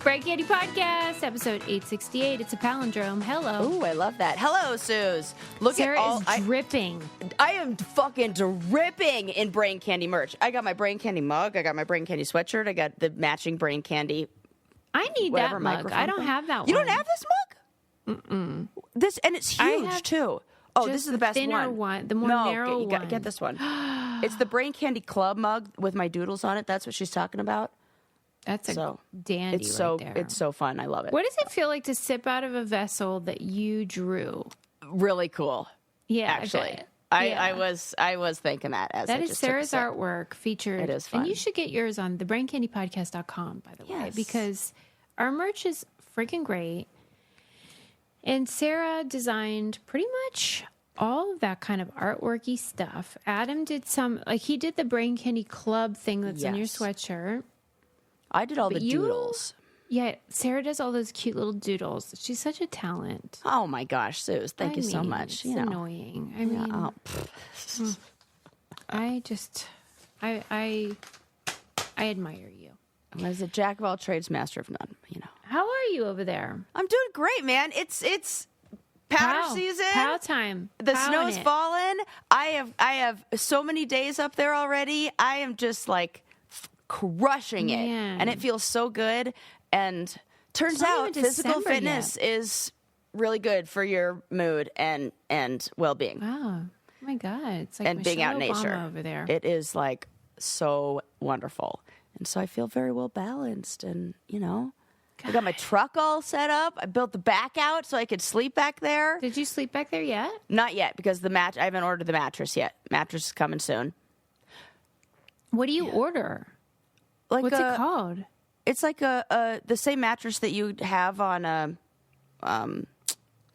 Brain Candy Podcast, episode 868. It's a palindrome. Hello. Ooh, I love that. Hello, Suze. Look Sarah at all. is dripping. I am fucking dripping in Brain Candy merch. I got my Brain Candy mug. I got my Brain Candy sweatshirt. I got the matching Brain Candy. I need that mug. I don't have that one. You don't have this mug? Mm-mm. This, and it's huge too. Oh, this is the best one. The more narrow one. Get this one. It's the Brain Candy Club mug with my doodles on it. That's what she's talking about. That's a dandy right there. It's so fun. I love it. What does it feel like to sip out of a vessel that you drew? Really cool. Yeah, actually. Okay. I was thinking that as that I is just Sarah's artwork featured. It is fun. And you should get yours on thebraincandypodcast.com, by the way, because our merch is freaking great. And Sarah designed pretty much all of that kind of artworky stuff. Adam did he did the Brain Candy Club thing that's in your sweatshirt. I did all the doodles. Yeah, Sarah does all those cute little doodles. She's such a talent. Oh my gosh, Suze, thank you so much. It's annoying. I mean, I admire you. I'm as a jack of all trades, master of none. How are you over there? I'm doing great, man. It's powder season. Pow time. The snow's fallen. I have so many days up there already. I am just like crushing it, and it feels so good. And turns out physical fitness is really good for your mood and well-being. Wow, oh my God, it's like and being out in nature over there. It is like so wonderful, and so I feel very well balanced. And I got my truck all set up. I built the back out so I could sleep back there. Did you sleep back there yet? Not yet, because I haven't ordered the mattress yet. Mattress is coming soon. What do you order? What's it called? It's like the same mattress that you have on a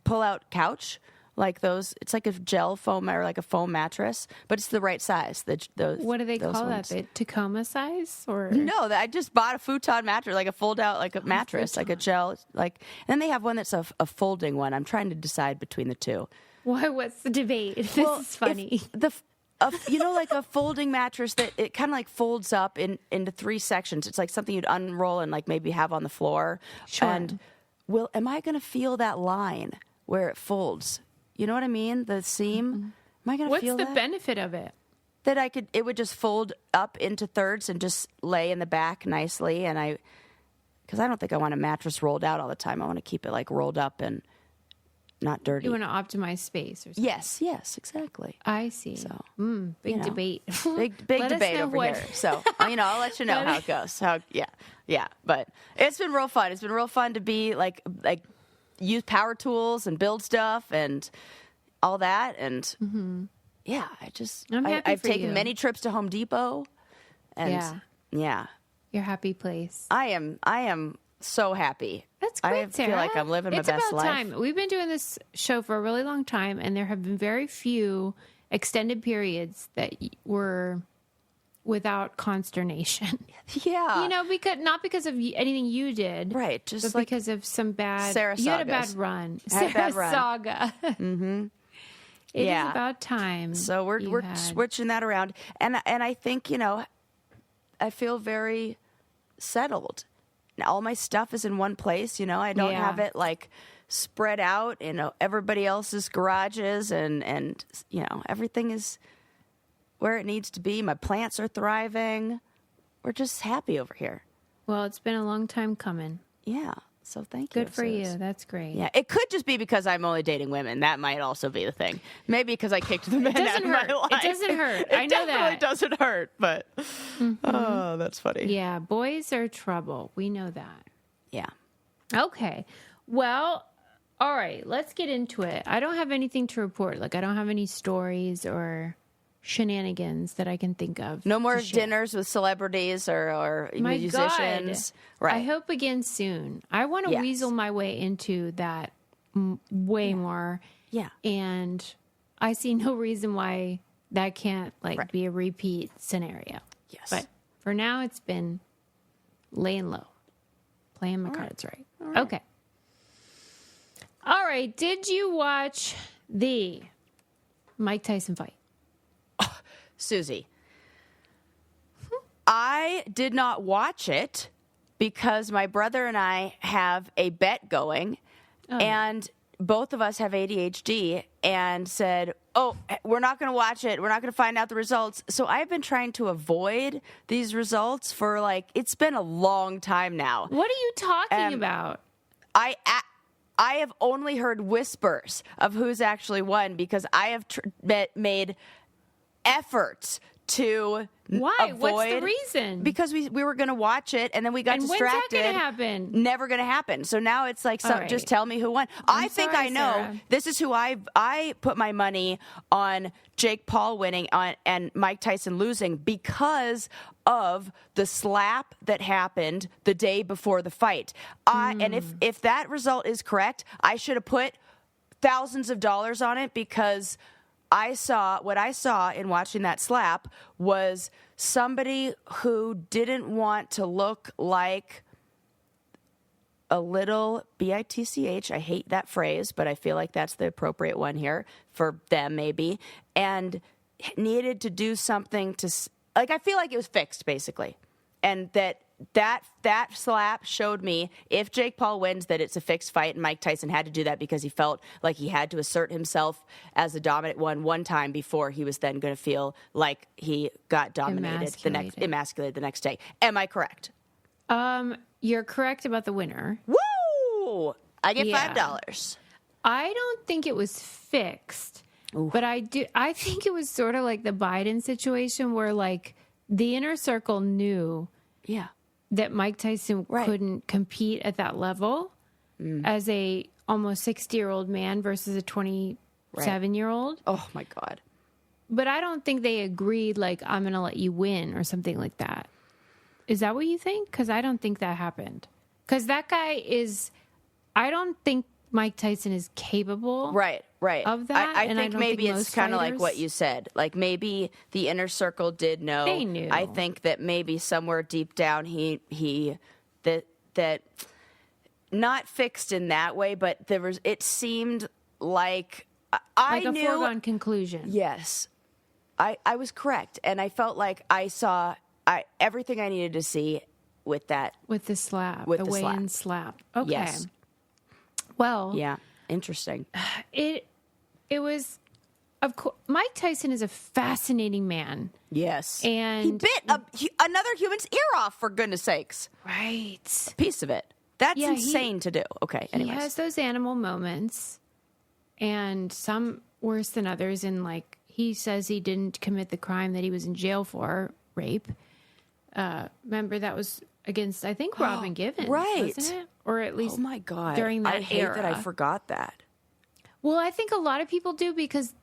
pull-out couch, like those. It's like a gel foam or like a foam mattress, but it's the right size. What do they call that? The Tacoma size? Or no? I just bought a futon mattress, like a fold-out, like a mattress, like a gel. And then they have one that's a folding one. I'm trying to decide between the two. Why? What's the debate? This is funny. Like a folding mattress that it kind of like folds up into three sections. It's like something you'd unroll and like maybe have on the floor. Sure. And am I going to feel that line where it folds? You know what I mean? The seam. Mm-hmm. Am I going to feel that? What's the benefit of it? That it would just fold up into thirds and just lay in the back nicely. Because I don't think I want a mattress rolled out all the time. I want to keep it like rolled up and not dirty. You want to optimize space or something? Yes, exactly. I see. So, big debate. Big debate over here. So, I'll let you know how it goes. Yeah. But it's been real fun. It's been real fun to be like use power tools and build stuff and all that. And I've taken many trips to Home Depot. And yeah. Your happy place. I am so happy. That's great, Sarah. I feel like I'm living my best life. It's about time. We've been doing this show for a really long time, and there have been very few extended periods that were without consternation. Yeah. Not because of anything you did. Right. But because of some bad... Sarah You had a sagas. bad run. I had a bad run. Saga. Mm-hmm. It is about time. So we're switching that around. And I think, I feel very settled. All my stuff is in one place, I don't have it like spread out in everybody else's garages and everything is where it needs to be. My plants are thriving. We're just happy over here. Well, it's been a long time coming. Yeah. So thank you. Good for you. That's great. Yeah. It could just be because I'm only dating women. That might also be the thing. Maybe because I kicked the men out of my life. It doesn't hurt. I know that. It definitely doesn't hurt, but oh, that's funny. Yeah. Boys are trouble. We know that. Yeah. Okay. Well, all right. Let's get into it. I don't have anything to report. I don't have any stories or shenanigans that I can think of. No more dinners with celebrities or musicians. God. Right. I hope again soon. I want to weasel my way into that way more. Yeah. And I see no reason why that can't be a repeat scenario. Yes. But for now, it's been laying low. Playing my cards right. Okay. All right. Did you watch the Mike Tyson fight? Susie, I did not watch it because my brother and I have a bet going, and both of us have ADHD, and said, oh, we're not going to watch it. We're not going to find out the results. So I've been trying to avoid these results for, like, it's been a long time now. What are you talking about? I have only heard whispers of who's actually won, because I have made efforts to Why? avoid. What's the reason? Because we were going to watch it, and then we got distracted. When's that going to happen? Never going to happen. So now it's like, Right. just tell me who won. I think I know. Sarah. This is who I put my money on Jake Paul winning and Mike Tyson losing, because of the slap that happened the day before the fight. And if that result is correct, I should have put thousands of dollars on it, because what I saw in watching that slap was somebody who didn't want to look like a little bitch. I hate that phrase, but I feel like that's the appropriate one here for them, maybe, and needed to do something to, like, I feel like it was fixed, basically, and that slap showed me, if Jake Paul wins, that it's a fixed fight, and Mike Tyson had to do that because he felt like he had to assert himself as the dominant one time before he was then going to feel like he got emasculated the next day. Am I correct? You're correct about the winner. Woo! I get $5. I don't think it was fixed, but I think it was sort of like the Biden situation, where, like, the inner circle knew that Mike Tyson couldn't compete at that level as a almost 60-year-old man versus a 27-year-old. Oh, my God. But I don't think they agreed, like, I'm going to let you win or something like that. Is that what you think? Because I don't think that happened. Because that guy I don't think Mike Tyson is capable of that. I think maybe it's kind of like what you said. Like, maybe the inner circle did know. They knew. I think that maybe somewhere deep down that not fixed in that way, but it seemed like I like a knew, foregone conclusion. Yes. I was correct, and I felt like I saw everything I needed to see with that. With the slap. With the the weigh-in slap. Okay. Yes. Well. Yeah. Interesting. It was, of course, Mike Tyson is a fascinating man. Yes. And he bit another human's ear off, for goodness sakes. Right. A piece of it. That's insane to do. Okay, anyways. He has those animal moments, and some worse than others. And, like, he says he didn't commit the crime that he was in jail for, rape. Remember, that was against, I think, Robin Givens, right? Wasn't it? Or at least, oh my God, during that I hate era. that I forgot that. Well, I think a lot of people do, because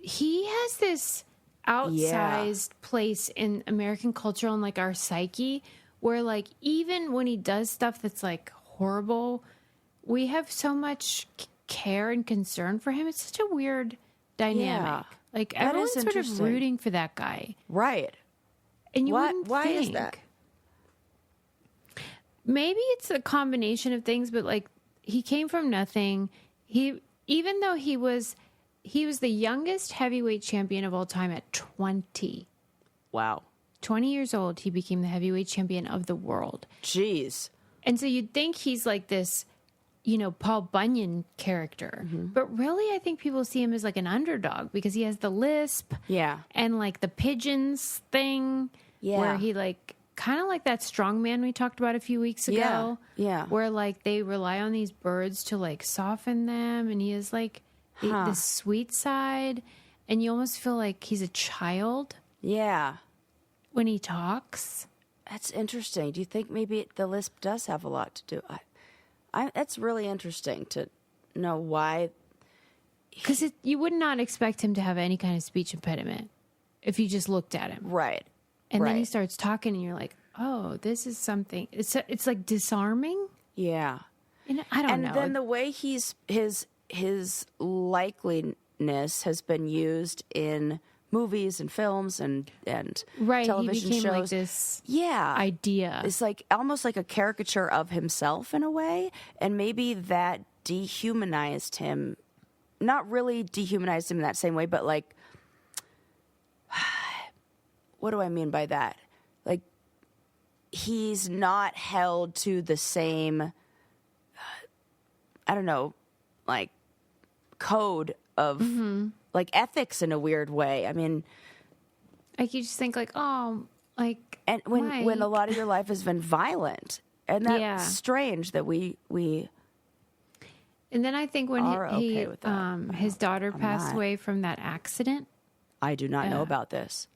he has this outsized place in American culture and, like, our psyche, where, like, even when he does stuff that's, like, horrible, we have so much care and concern for him. It's such a weird dynamic. Yeah, like, that everyone's is sort of interesting. rooting for that guy. Right. And you wouldn't Why think. is that? Maybe it's a combination of things, but, like, he came from nothing. Even though he was the youngest heavyweight champion of all time at 20. Wow. 20 years old, he became the heavyweight champion of the world. Jeez. And so you'd think he's like this, Paul Bunyan character. Mm-hmm. But really, I think people see him as, like, an underdog, because he has the lisp. Yeah. And, like, the pigeons thing. Yeah. Where he, like, kind of like that strongman we talked about a few weeks ago. Yeah. Where, like, they rely on these birds to, like, soften them. And he is, like, the sweet side. And you almost feel like he's a child. Yeah. When he talks. That's interesting. Do you think maybe the lisp does have a lot to do? That's really interesting to know why. Because you would not expect him to have any kind of speech impediment if you just looked at him. Right. And then he starts talking and you're like, oh, this is something. It's like disarming. Yeah. And I don't know. And then the way his likeliness has been used in movies and films and television he became shows. Like this idea. It's like almost like a caricature of himself in a way, and maybe that dehumanized him. Not really dehumanized him in that same way, but, like, what do I mean by that? Like, he's not held to the same, I don't know, like code of like ethics in a weird way. I mean, like you just think like, oh, like, and when a lot of your life has been violent, and that's strange that we. And then I think when okay with that. his daughter passed away from that accident. I do not know about this.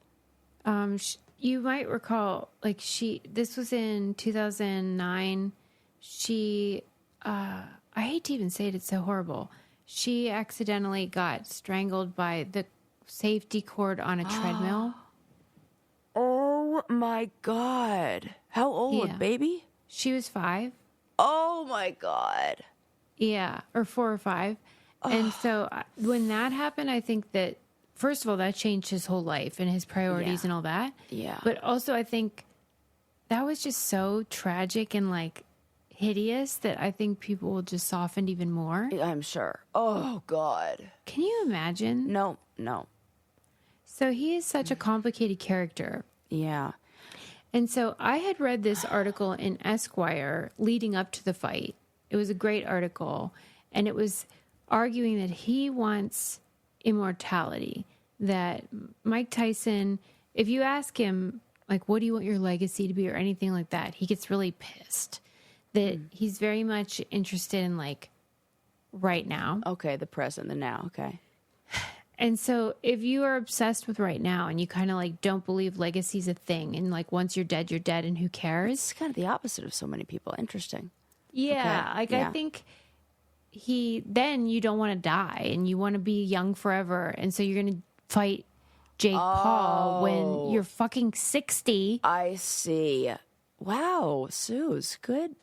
You might recall, like this was in 2009. I hate to even say it, it's so horrible. She accidentally got strangled by the safety cord on a treadmill. Oh my God. How old, baby? She was 5. Oh my God. Yeah, or 4 or 5. And so when that happened, I think that, first of all, that changed his whole life and his priorities and all that. Yeah. But also I think that was just so tragic and like hideous that I think people will just soften even more. I'm sure. Oh God. Can you imagine? No. So he is such a complicated character. Yeah. And so I had read this article in Esquire leading up to the fight. It was a great article, and it was arguing that he wants immortality, that Mike Tyson, if you ask him, like, what do you want your legacy to be or anything like that, he gets really pissed, that he's very much interested in, like, right now. Okay, the present, the now, okay. And so if you are obsessed with right now and you kind of, like, don't believe legacy's a thing, and, like, once you're dead, and who cares? It's kind of the opposite of so many people. Interesting. Yeah, okay. I think then you don't want to die and you want to be young forever. And so you're going to fight Jake Paul when you're fucking 60. I see. Wow, Suze, good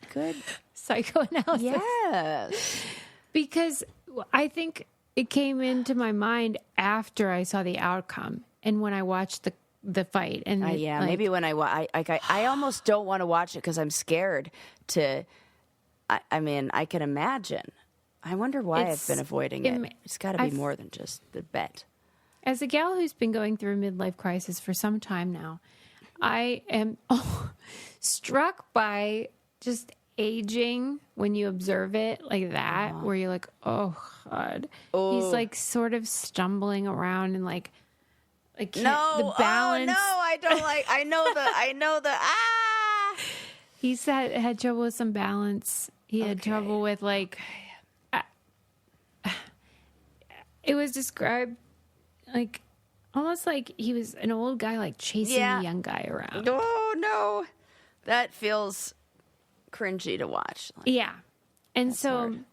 Psychoanalysis. Yes. Because I think it came into my mind after I saw the outcome and when I watched the fight. And maybe when I almost don't want to watch it because I'm scared to. I mean, I can imagine. I wonder why I've been avoiding it. It's got to be more than just the bet. As a gal who's been going through a midlife crisis for some time now, I am struck by just aging when you observe it like that, where you're like, oh, God. Oh. He's like sort of stumbling around and like the balance. No, I don't like, I know the, He had trouble with some balance. He had trouble with like, it was described like almost like he was an old guy like chasing a young guy around. Oh no, that feels cringy to watch. Yeah, and so hard.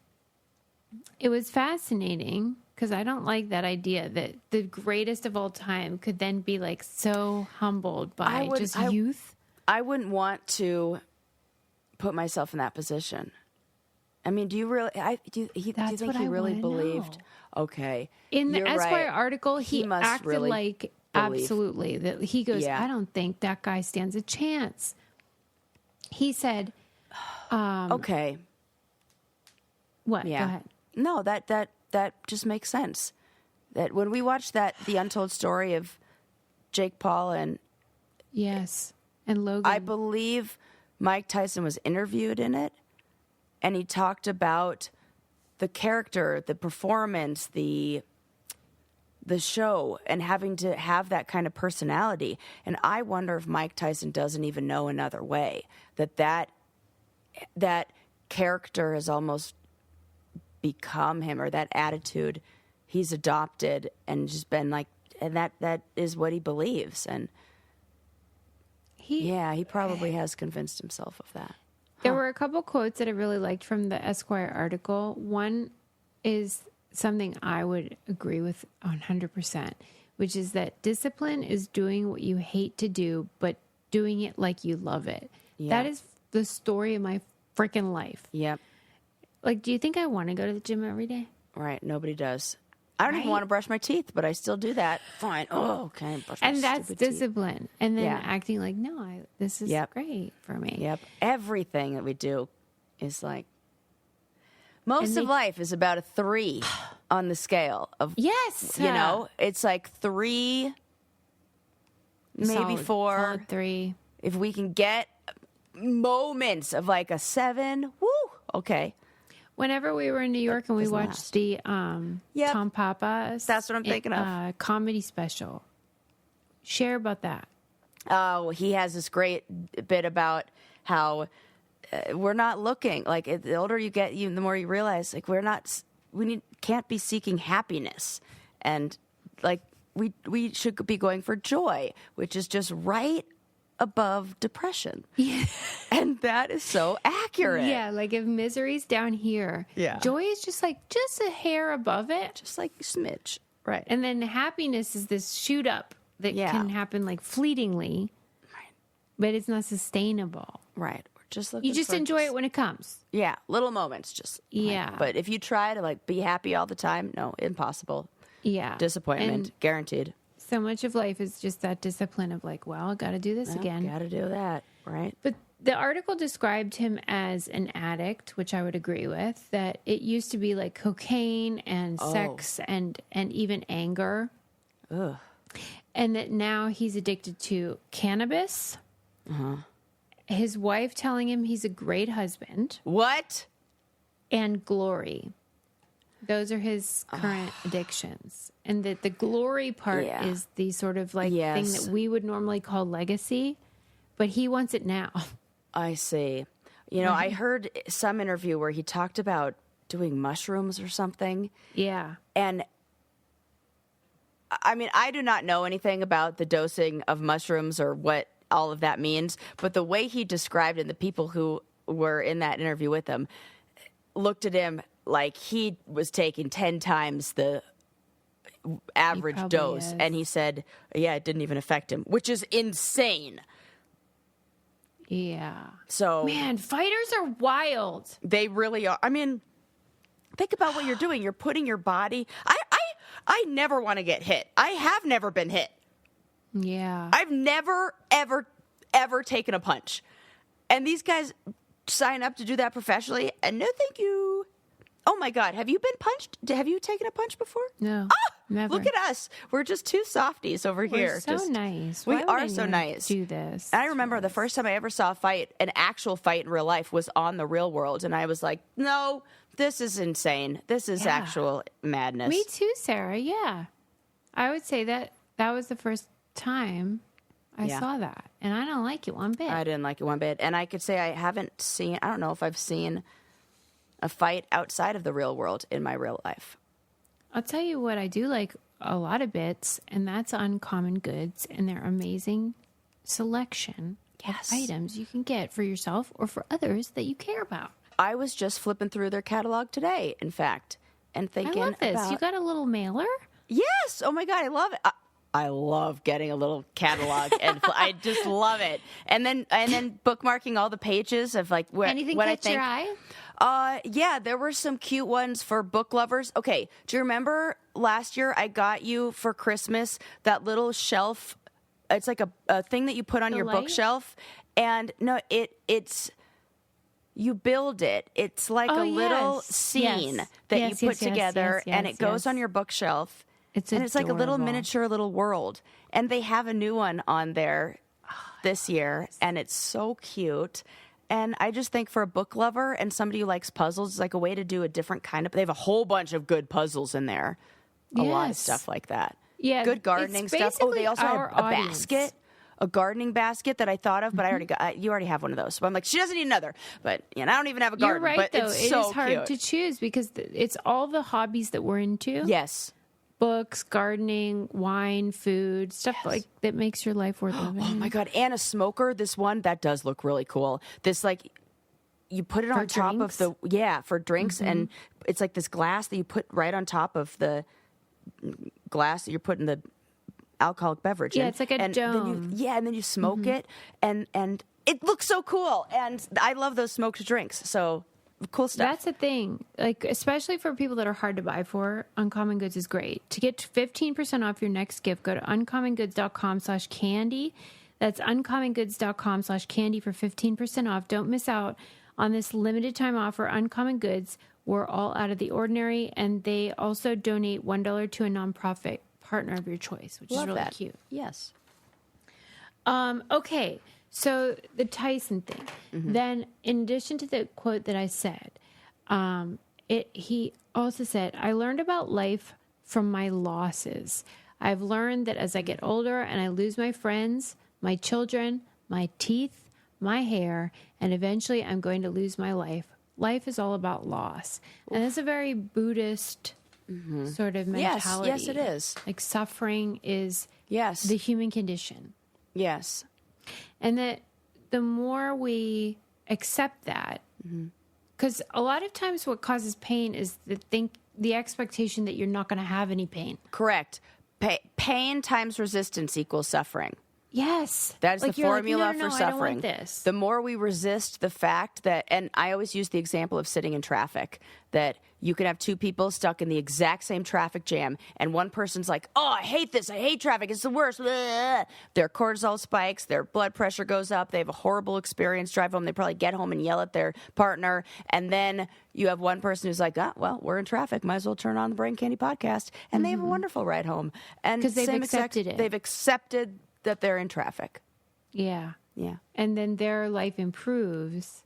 It was fascinating because I don't like that idea that the greatest of all time could then be like so humbled by youth. I wouldn't want to put myself in that position. I mean, do you really? Do you think he really believed? Know. Okay, in the Esquire article, he must acted really like absolutely that he goes. Yeah. I don't think that guy stands a chance. He said, "Okay, what? Yeah. Go ahead. No, that just makes sense. That when we watched the untold story of Jake Paul and Logan, I believe Mike Tyson was interviewed in it. And he talked about the character, the performance, the show, and having to have that kind of personality. And I wonder if Mike Tyson doesn't even know another way. That character has almost become him, or that attitude he's adopted and just been like, and that is what he believes. And he probably has convinced himself of that. There were a couple quotes that I really liked from the Esquire article. One is something I would agree with 100%, which is that discipline is doing what you hate to do, but doing it like you love it. Yeah. That is the story of my freaking life. Yep. Like, do you think I want to go to the gym every day? Right. Nobody does. I don't even want to brush my teeth, but I still do that. Fine. Oh, okay. Brush my and that's discipline. Teeth. And then acting like, no, this is great for me. Yep. Everything that we do is like, most of life is about a 3 on the scale of, yes, you know, it's like 3, maybe solid, 4. Solid 3. If we can get moments of like a 7. Woo. Okay. Whenever we were in New York and we watched the Tom Papa's, that's what I'm thinking of, comedy special. Share about that. Oh, he has this great bit about how we're not looking, like the older you get, the more you realize, like can't be seeking happiness, and like we should be going for joy, which is just right above depression. Yeah. And that is so accurate. Yeah, like if misery's down here, joy is just a hair above it. Just like a smidge. Right. And then happiness is this shoot up that can happen like fleetingly. Right. But it's not sustainable. Right. You just enjoy it when it comes. Yeah, little moments just. Yeah. But if you try to like be happy all the time, no, impossible. Yeah. Disappointment, guaranteed. So much of life is just that discipline of like, well, got to do this again. Got to do that, right? But the article described him as an addict, which I would agree with, that it used to be like cocaine and sex and even anger. Ugh. And that now he's addicted to cannabis. Uh-huh. His wife telling him he's a great husband. What? And glory. Those are his current addictions. And that the glory part is the sort of like thing that we would normally call legacy, but he wants it now. I see. You know, I heard some interview where he talked about doing mushrooms or something. Yeah. And I mean, I do not know anything about the dosing of mushrooms or what all of that means, but the way he described it, and the people who were in that interview with him looked at him like he was taking 10 times the average dose. Is. And he said, yeah, it didn't even affect him, which is insane. Yeah. So, man, fighters are wild. They really are. I mean, think about what you're doing. You're putting your body. I never want to get hit. I have never been hit. Yeah. I've never, ever taken a punch. And these guys sign up to do that professionally, and no thank you. Oh, my God. Have you been punched? Have you taken a punch before? No. Never. Look at us. We're just two softies over here. We're so nice. We are so nice. Do this. And I remember the first time I ever saw a fight, an actual fight in real life, was on The Real World. And I was like, no, this is insane. This is actual madness. Me too, Sarah. Yeah. I would say that was the first time I saw that. And I don't like it one bit. I didn't like it one bit. And I could say I don't know if I've seen a fight outside of The Real World in my real life. I'll tell you what I do like a lot of bits, and that's Uncommon Goods and their amazing selection of items you can get for yourself or for others that you care about. I was just flipping through their catalog today, in fact, and thinking I love this. You got a little mailer? Yes. Oh, my God. I love it. I love getting a little catalog, and I just love it. And then bookmarking all the pages of like anything what catch your eye? Yeah, there were some cute ones for book lovers. Okay, do you remember last year I got you for Christmas that little shelf? It's like a thing that you put on your bookshelf, and no, it's you build it. It's like a little scene that you put together, and it goes on your bookshelf. It's like a little miniature little world. And they have a new one on there this year, and it's so cute. And I just think for a book lover and somebody who likes puzzles, it's like a way to do a different kind of... They have a whole bunch of good puzzles in there. A lot of stuff like that. Yeah. Good gardening stuff. Oh, they also have a basket. A gardening basket that I thought of, but I already got. You already have one of those. So I'm like, she doesn't need another. But I don't even have a garden. You're right, but though. It's so it is hard cute. to choose because it's all the hobbies that we're into. Yes. Books, gardening, wine, food, stuff like that makes your life worth living. Oh my God. And a smoker, this one, that does look really cool. This like, you put it on top of for drinks. And it's like this glass that you put right on top of the glass that you're putting the alcoholic beverage in. Yeah, it's like a dome. And then you smoke it and it looks so cool. And I love those smoked drinks. So cool stuff. That's the thing. Like, especially for people that are hard to buy for, Uncommon Goods is great. To get 15% off your next gift, go to uncommongoods.com/candy. That's uncommongoods.com/candy for 15% off. Don't miss out on this limited time offer. Uncommon Goods, we're all out of the ordinary, and they also donate $1 to a nonprofit partner of your choice, which is really cute. Yes. Okay. So the Tyson thing. Then, in addition to the quote that I said, he also said, I learned about life from my losses. I've learned that as I get older and I lose my friends, my children, my teeth, my hair, and eventually I'm going to lose my life. Life is all about loss. And that's a very Buddhist sort of mentality. Yes, it is. Like suffering is the human condition. Yes. And that the more we accept that, because a lot of times what causes pain is the expectation that you're not going to have any pain. Correct. Pain times resistance equals suffering. Yes. That's the formula for suffering. I don't want this. The more we resist the fact that, and I always use the example of sitting in traffic, that you can have two people stuck in the exact same traffic jam, and one person's like, oh, I hate this. I hate traffic. It's the worst. Blah. Their cortisol spikes. Their blood pressure goes up. They have a horrible experience. Drive home. They probably get home and yell at their partner. And then you have one person who's like, well, we're in traffic. Might as well turn on the Brain Candy podcast. And they have a wonderful ride home. And because they've accepted it. They've accepted that they're in traffic. Yeah. Yeah. And then their life improves.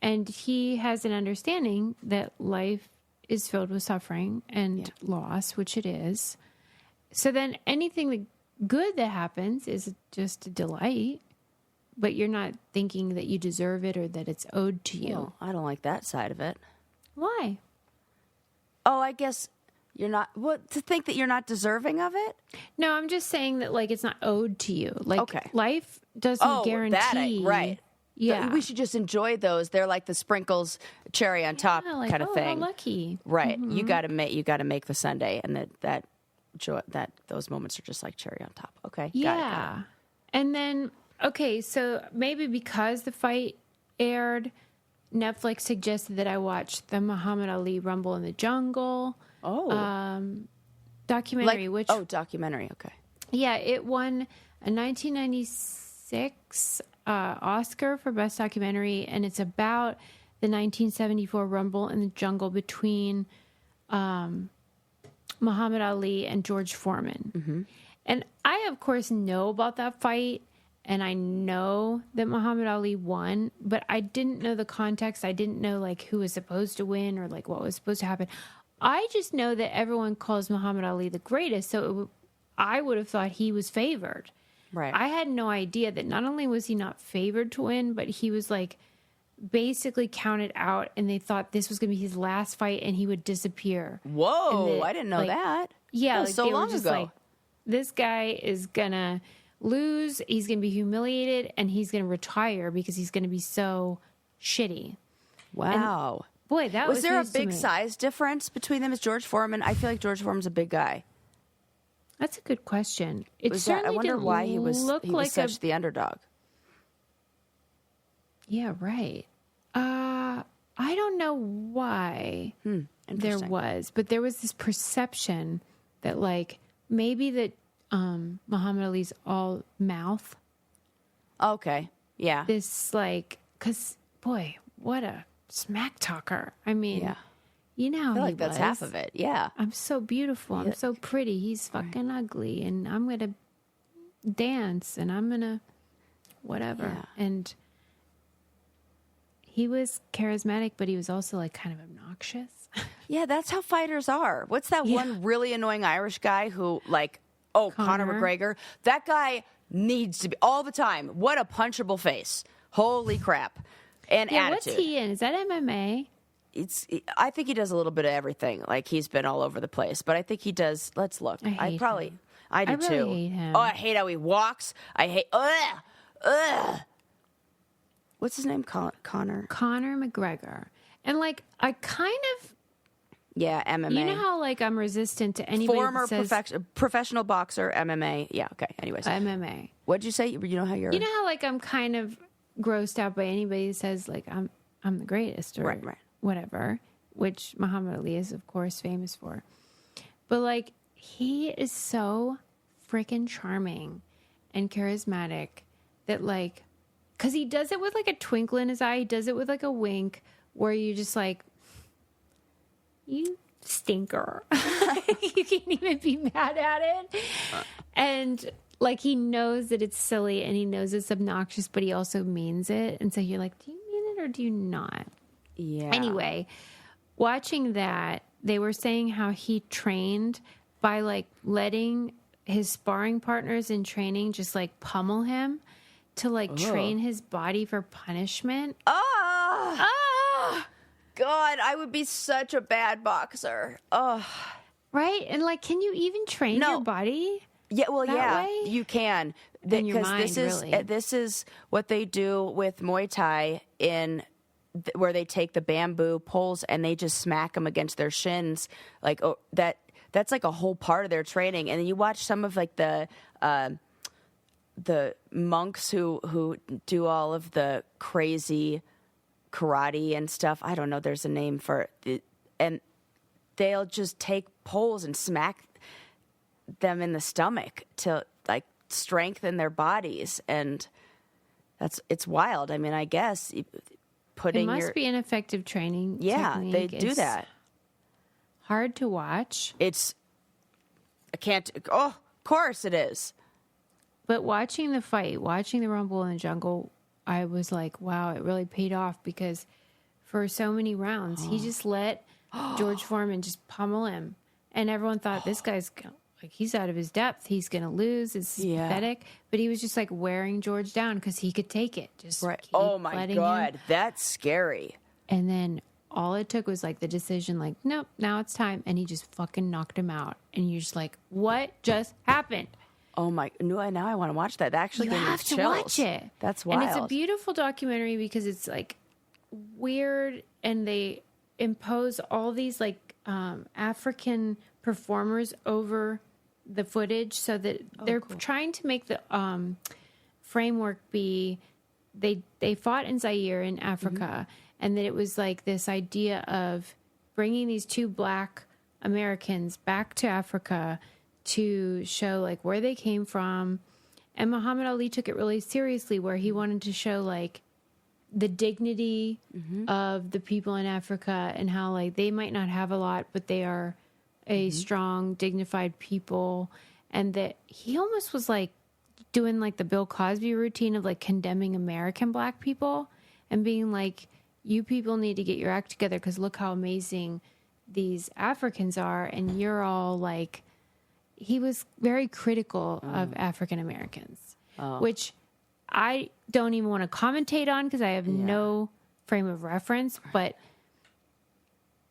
And he has an understanding that life is filled with suffering and loss, which it is. So then anything good that happens is just a delight, but you're not thinking that you deserve it or that it's owed to you. Well, I don't like that side of it. Why? Oh, I guess you're not, to think that you're not deserving of it? No, I'm just saying that, like, it's not owed to you. Like, okay. Life doesn't guarantee. Right. Yeah. We should just enjoy those. They're like the sprinkles, cherry on top kind of thing. How lucky. Right. You got to make the sundae, and that joy, that those moments are just like cherry on top. Okay. Yeah. Got it. And then, okay, so maybe because the fight aired, Netflix suggested that I watch the Muhammad Ali Rumble in the Jungle. Documentary, documentary. Okay. Yeah, it won a 1996 Oscar for Best Documentary, and it's about the 1974 Rumble in the Jungle between Muhammad Ali and George Foreman. Mm-hmm. And I, of course, know about that fight, and I know that Muhammad Ali won, but I didn't know the context. I didn't know, like, who was supposed to win or, like, what was supposed to happen. I just know that everyone calls Muhammad Ali the greatest, so I would have thought he was favored. Right. I had no idea that not only was he not favored to win, but he was, like, basically counted out, and they thought this was going to be his last fight and he would disappear. Whoa, I didn't know that. Yeah, like, so long ago. Like, this guy is going to lose, he's going to be humiliated, and he's going to retire because he's going to be so shitty. Wow. And, boy, that was there a big size difference between them? As George Foreman? I feel like George Foreman's a big guy. That's a good question. I wonder why he was such the underdog. Yeah, right. I don't know why there was, but there was this perception that, like, maybe that Muhammad Ali's all mouth. Okay, yeah. This, like, because, boy, what a smack talker. I mean, you know how I feel like that's half of it, yeah. I'm so beautiful. I'm so pretty. He's fucking ugly. And I'm going to dance and I'm going to whatever. Yeah. And he was charismatic, but he was also, like, kind of obnoxious. Yeah, that's how fighters are. What's that one really annoying Irish guy who, like, Conor McGregor? That guy needs to be, all the time, what a punchable face. Holy crap. And attitude. What's he in? Is that MMA? I think he does a little bit of everything. Like, he's been all over the place, but I think he does. Let's look. I do really too. Hate him. Oh, I hate how he walks. I hate. What's his name? Conor McGregor. And, like, I kind of. Yeah, MMA. You know how, like, I'm resistant to anybody Former that says professional boxer, MMA. Yeah, okay. Anyways. MMA. What'd you say? You know how you're. You know how, like, I'm kind of grossed out by anybody that says, like, I'm the greatest or right. whatever, which Muhammad Ali is, of course, famous for. But, like, he is so freaking charming and charismatic that, like, because he does it with, like, a twinkle in his eye. He does it with, like, a wink where you're just like, you stinker. You can't even be mad at it. And like he knows that it's silly and he knows it's obnoxious, but he also means it. And so you're like, do you mean it or do you not? Yeah. Anyway, watching that, they were saying how he trained by like letting his sparring partners in training just like pummel him to like train his body for punishment. God, I would be such a bad boxer. Right? And like, can you even train your body? Yeah, well, that way? You can. In your Because mind, this is what they do with Muay Thai where they take the bamboo poles and they just smack them against their shins. Like, that's like a whole part of their training. And then you watch some of like the monks who do all of the crazy karate and stuff. I don't know. There's a name for it. And they'll just take poles and smack them in the stomach to like strengthen their bodies. And it's wild. I mean, I guess it must be an effective training technique. They do that. Hard to watch. Of course it is. But watching the fight, watching the Rumble in the Jungle, I was like, wow, it really paid off because for so many rounds, he just let George Foreman just pummel him. And everyone thought this guy's like, he's out of his depth. He's going to lose. It's pathetic. But he was just like wearing George down because he could take it. Just keep oh my God. him. That's scary. And then all it took was like the decision, like, nope, now it's time. And he just fucking knocked him out. And you're just like, what just happened? Oh my! No, now I want to watch that. That actually gave me chills. You have to watch it. That's wild. And it's a beautiful documentary because it's like weird, and they impose all these like African performers over the footage so that they're trying to make the framework be they fought in Zaire in Africa, and that it was like this idea of bringing these two black Americans back to Africa to show like where they came from. And Muhammad Ali took it really seriously, where he wanted to show like the dignity of the people in Africa and how like they might not have a lot, but they are a strong, dignified people. And that he almost was like doing like the Bill Cosby routine of like condemning American black people and being like, you people need to get your act together because look how amazing these Africans are. And you're all like, he was very critical of African Americans, which I don't even want to commentate on because I have no frame of reference. But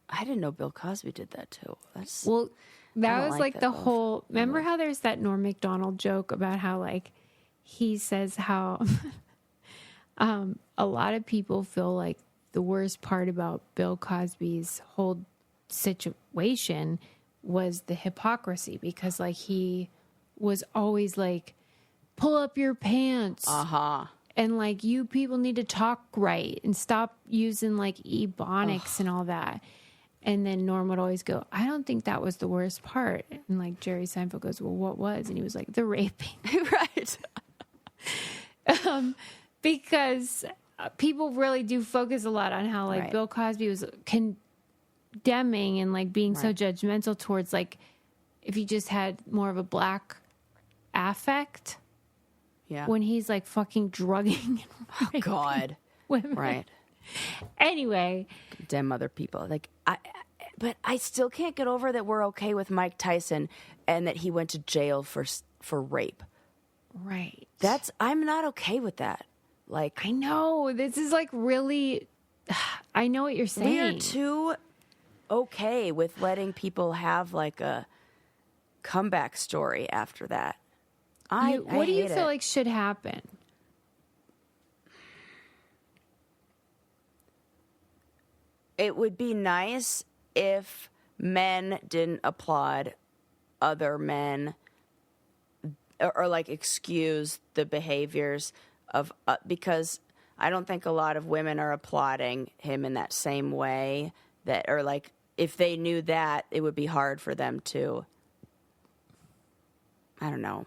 I didn't know Bill Cosby did that too. That was like the whole. Remember how there's that Norm Macdonald joke about how like he says how a lot of people feel like the worst part about Bill Cosby's whole situation was the hypocrisy, because like he was always like, pull up your pants. And like, you people need to talk right and stop using like ebonics and all that. And then Norm would always go, I don't think that was the worst part. And like Jerry Seinfeld goes, well, what was? And he was like, the raping. Right. Because people really do focus a lot on how like Bill Cosby was condemning and like being so judgmental towards like if you just had more of a black affect when he's like fucking drugging and women. Right. Anyway, condemn other people like but I still can't get over that we're okay with Mike Tyson and that he went to jail for rape. Right. I'm not okay with that. Like, I know this is like really I know what you're saying. We are too okay with letting people have like a comeback story after that. What do you feel like should happen? It would be nice if men didn't applaud other men or like excuse the behaviors of because I don't think a lot of women are applauding him in that same way that, or like if they knew that, it would be hard for them to, I don't know,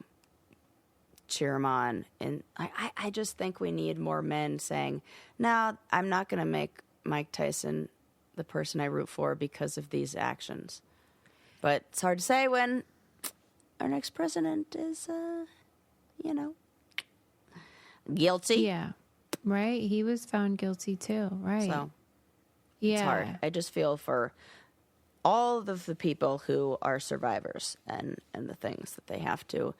cheer him on. And I just think we need more men saying, no, I'm not going to make Mike Tyson the person I root for because of these actions. But it's hard to say when our next president is guilty. Yeah. Right? He was found guilty too, right? So yeah. it's hard. I just feel for all of the people who are survivors and the things that they have to,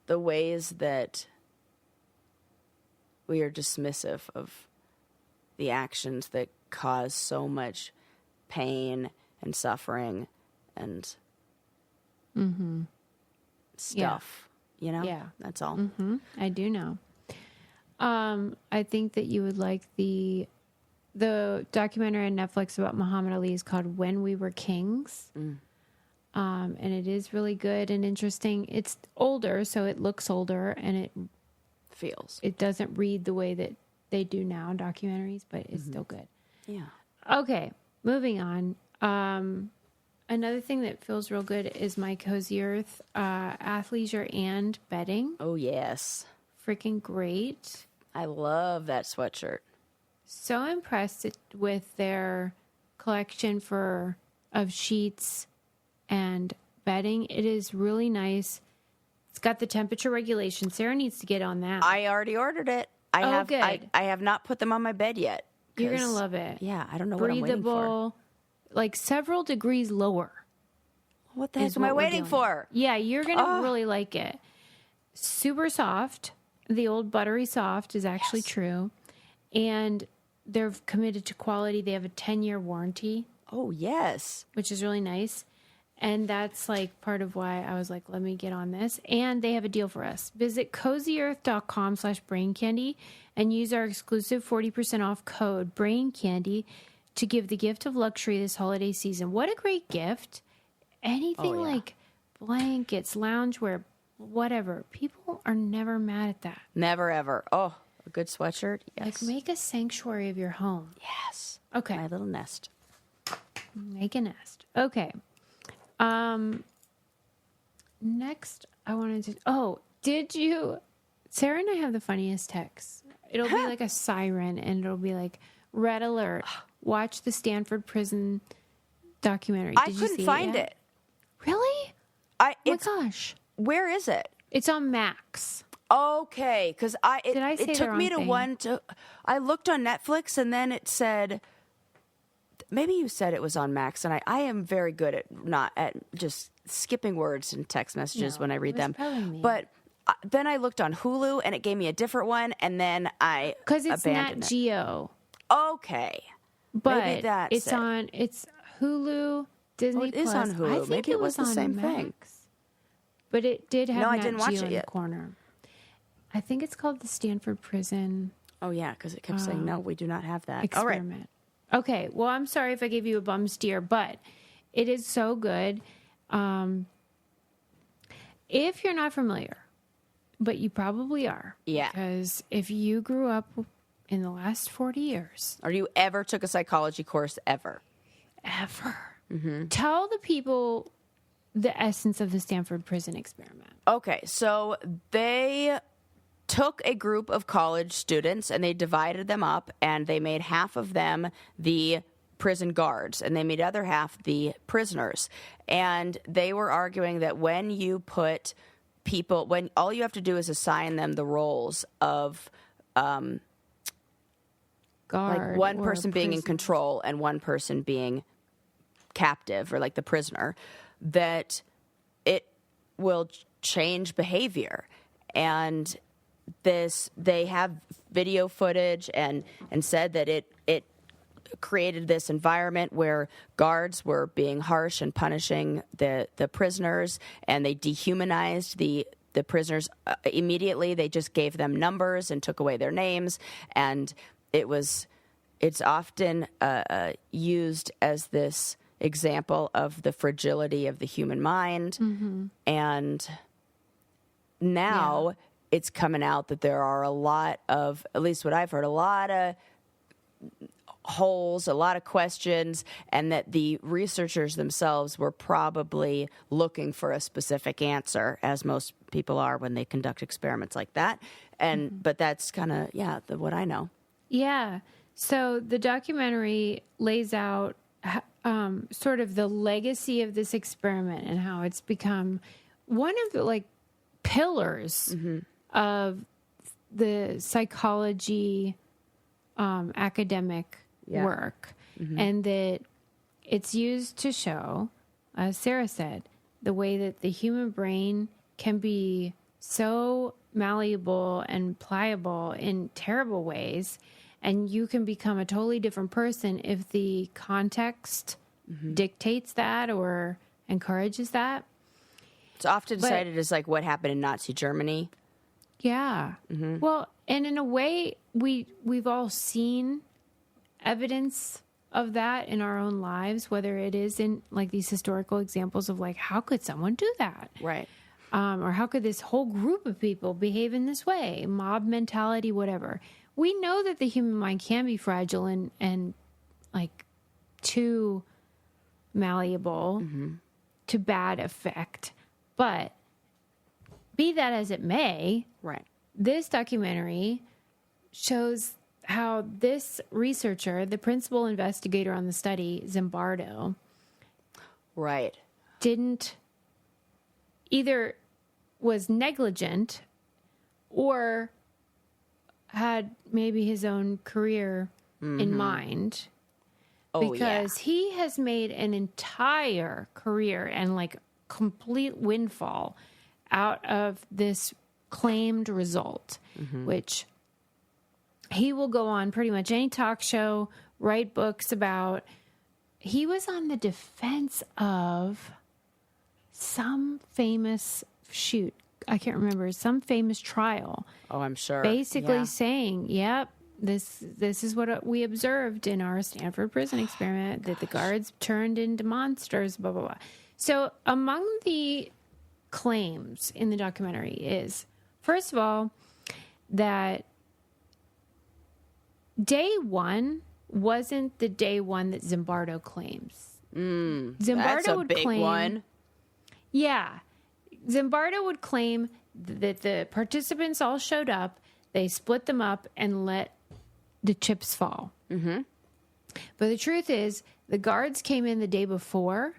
the ways that we are dismissive of the actions that cause so much pain and suffering and stuff. Yeah. That's all. I do know. I think that you would like the documentary on Netflix about Muhammad Ali is called When We Were Kings. And it is really good and interesting. It's older, so it looks older, and it doesn't read the way that they do now in documentaries, but it's still good. Yeah. Okay, moving on. Another thing that feels real good is My Cozy Earth, athleisure and bedding. Oh, yes. Freaking great. I love that sweatshirt. So impressed with their collection of sheets and bedding. It is really nice. It's got the temperature regulation. Sarah needs to get on that. I already ordered it. Good. I have not put them on my bed yet. You're going to love it. Yeah, I don't know what I'm waiting for. Breathable, like several degrees lower. What the heck am I waiting for? Yeah, you're going to really like it. Super soft. The old buttery soft is actually true. And they're committed to quality. They have a 10-year warranty. Oh, yes. Which is really nice. And that's like part of why I was like, let me get on this. And they have a deal for us. Visit cozyearth.com/braincandy and use our exclusive 40% off code BRAINCANDY to give the gift of luxury this holiday season. What a great gift. Anything like blankets, loungewear, whatever. People are never mad at that. Never, ever. Oh, a good sweatshirt? Yes. Like make a sanctuary of your home. Yes. Okay. My little nest. Make a nest. Okay. Next, I wanted to... Oh, Sarah and I have the funniest texts. It'll be like a siren, and it'll be like, red alert, watch the Stanford Prison documentary. I couldn't find it. Really? Oh my gosh. Where is it? It's on Max. Okay, because it took me to I looked on Netflix, and then it said... Maybe you said it was on Max, and I am very good at just skipping words in text messages when I read them. But then I looked on Hulu, and it gave me a different one, and then I because it's Nat Geo. Okay, but maybe that's it's Hulu, Disney Plus. It is on Hulu. I think maybe it was the same thing. But it did have I Nat didn't watch Geo it in yet. the corner. I think it's called the Stanford Prison. Oh yeah, because it kept saying no, we do not have that. Experiment. All right. Okay, well, I'm sorry if I gave you a bum steer, but it is so good. If you're not familiar, but you probably are. Yeah. Because if you grew up in the last 40 years. Or you ever took a psychology course ever. Tell the people the essence of the Stanford Prison Experiment. Okay, so they took a group of college students and they divided them up, and they made half of them the prison guards and they made the other half the prisoners. And they were arguing that when you put people, when all you have to do is assign them the roles of guard, like one person being in control and one person being captive, or like the prisoner, that it will change behavior. And they have video footage and said that it created this environment where guards were being harsh and punishing the prisoners, and they dehumanized the prisoners immediately. They just gave them numbers and took away their names, and it's often used as this example of the fragility of the human mind. And now it's coming out that there are a lot of, at least what I've heard, a lot of holes, a lot of questions, and that the researchers themselves were probably looking for a specific answer, as most people are when they conduct experiments like that. And but that's kind of what I know. Yeah. So the documentary lays out sort of the legacy of this experiment and how it's become one of the like pillars of the psychology academic work, and that it's used to show, as Sarah said, the way that the human brain can be so malleable and pliable in terrible ways, and you can become a totally different person if the context dictates that or encourages that. It's often cited as like what happened in Nazi Germany. Yeah. Well, and in a way, we've all seen evidence of that in our own lives, whether it is in like these historical examples of like, how could someone do that? Right. Or how could this whole group of people behave in this way? Mob mentality, whatever. We know that the human mind can be fragile and like too malleable to bad effect. But be that as it may, right, this documentary shows how this researcher, the principal investigator on the study, Zimbardo, right, didn't either was negligent or had maybe his own career in mind. Because he has made an entire career and like complete windfall out of this claimed result, which he will go on pretty much any talk show, write books about. He was on the defense of some famous I can't remember, some famous trial. Oh, I'm sure. Basically saying, yep, this is what we observed in our Stanford Prison Experiment, that the guards turned into monsters, blah, blah, blah. So among the claims in the documentary is, first of all, that day one wasn't the day one that Zimbardo claims. Zimbardo that's a would big claim, one. Yeah. Zimbardo would claim that the participants all showed up, they split them up and let the chips fall. But the truth is, the guards came in the day before,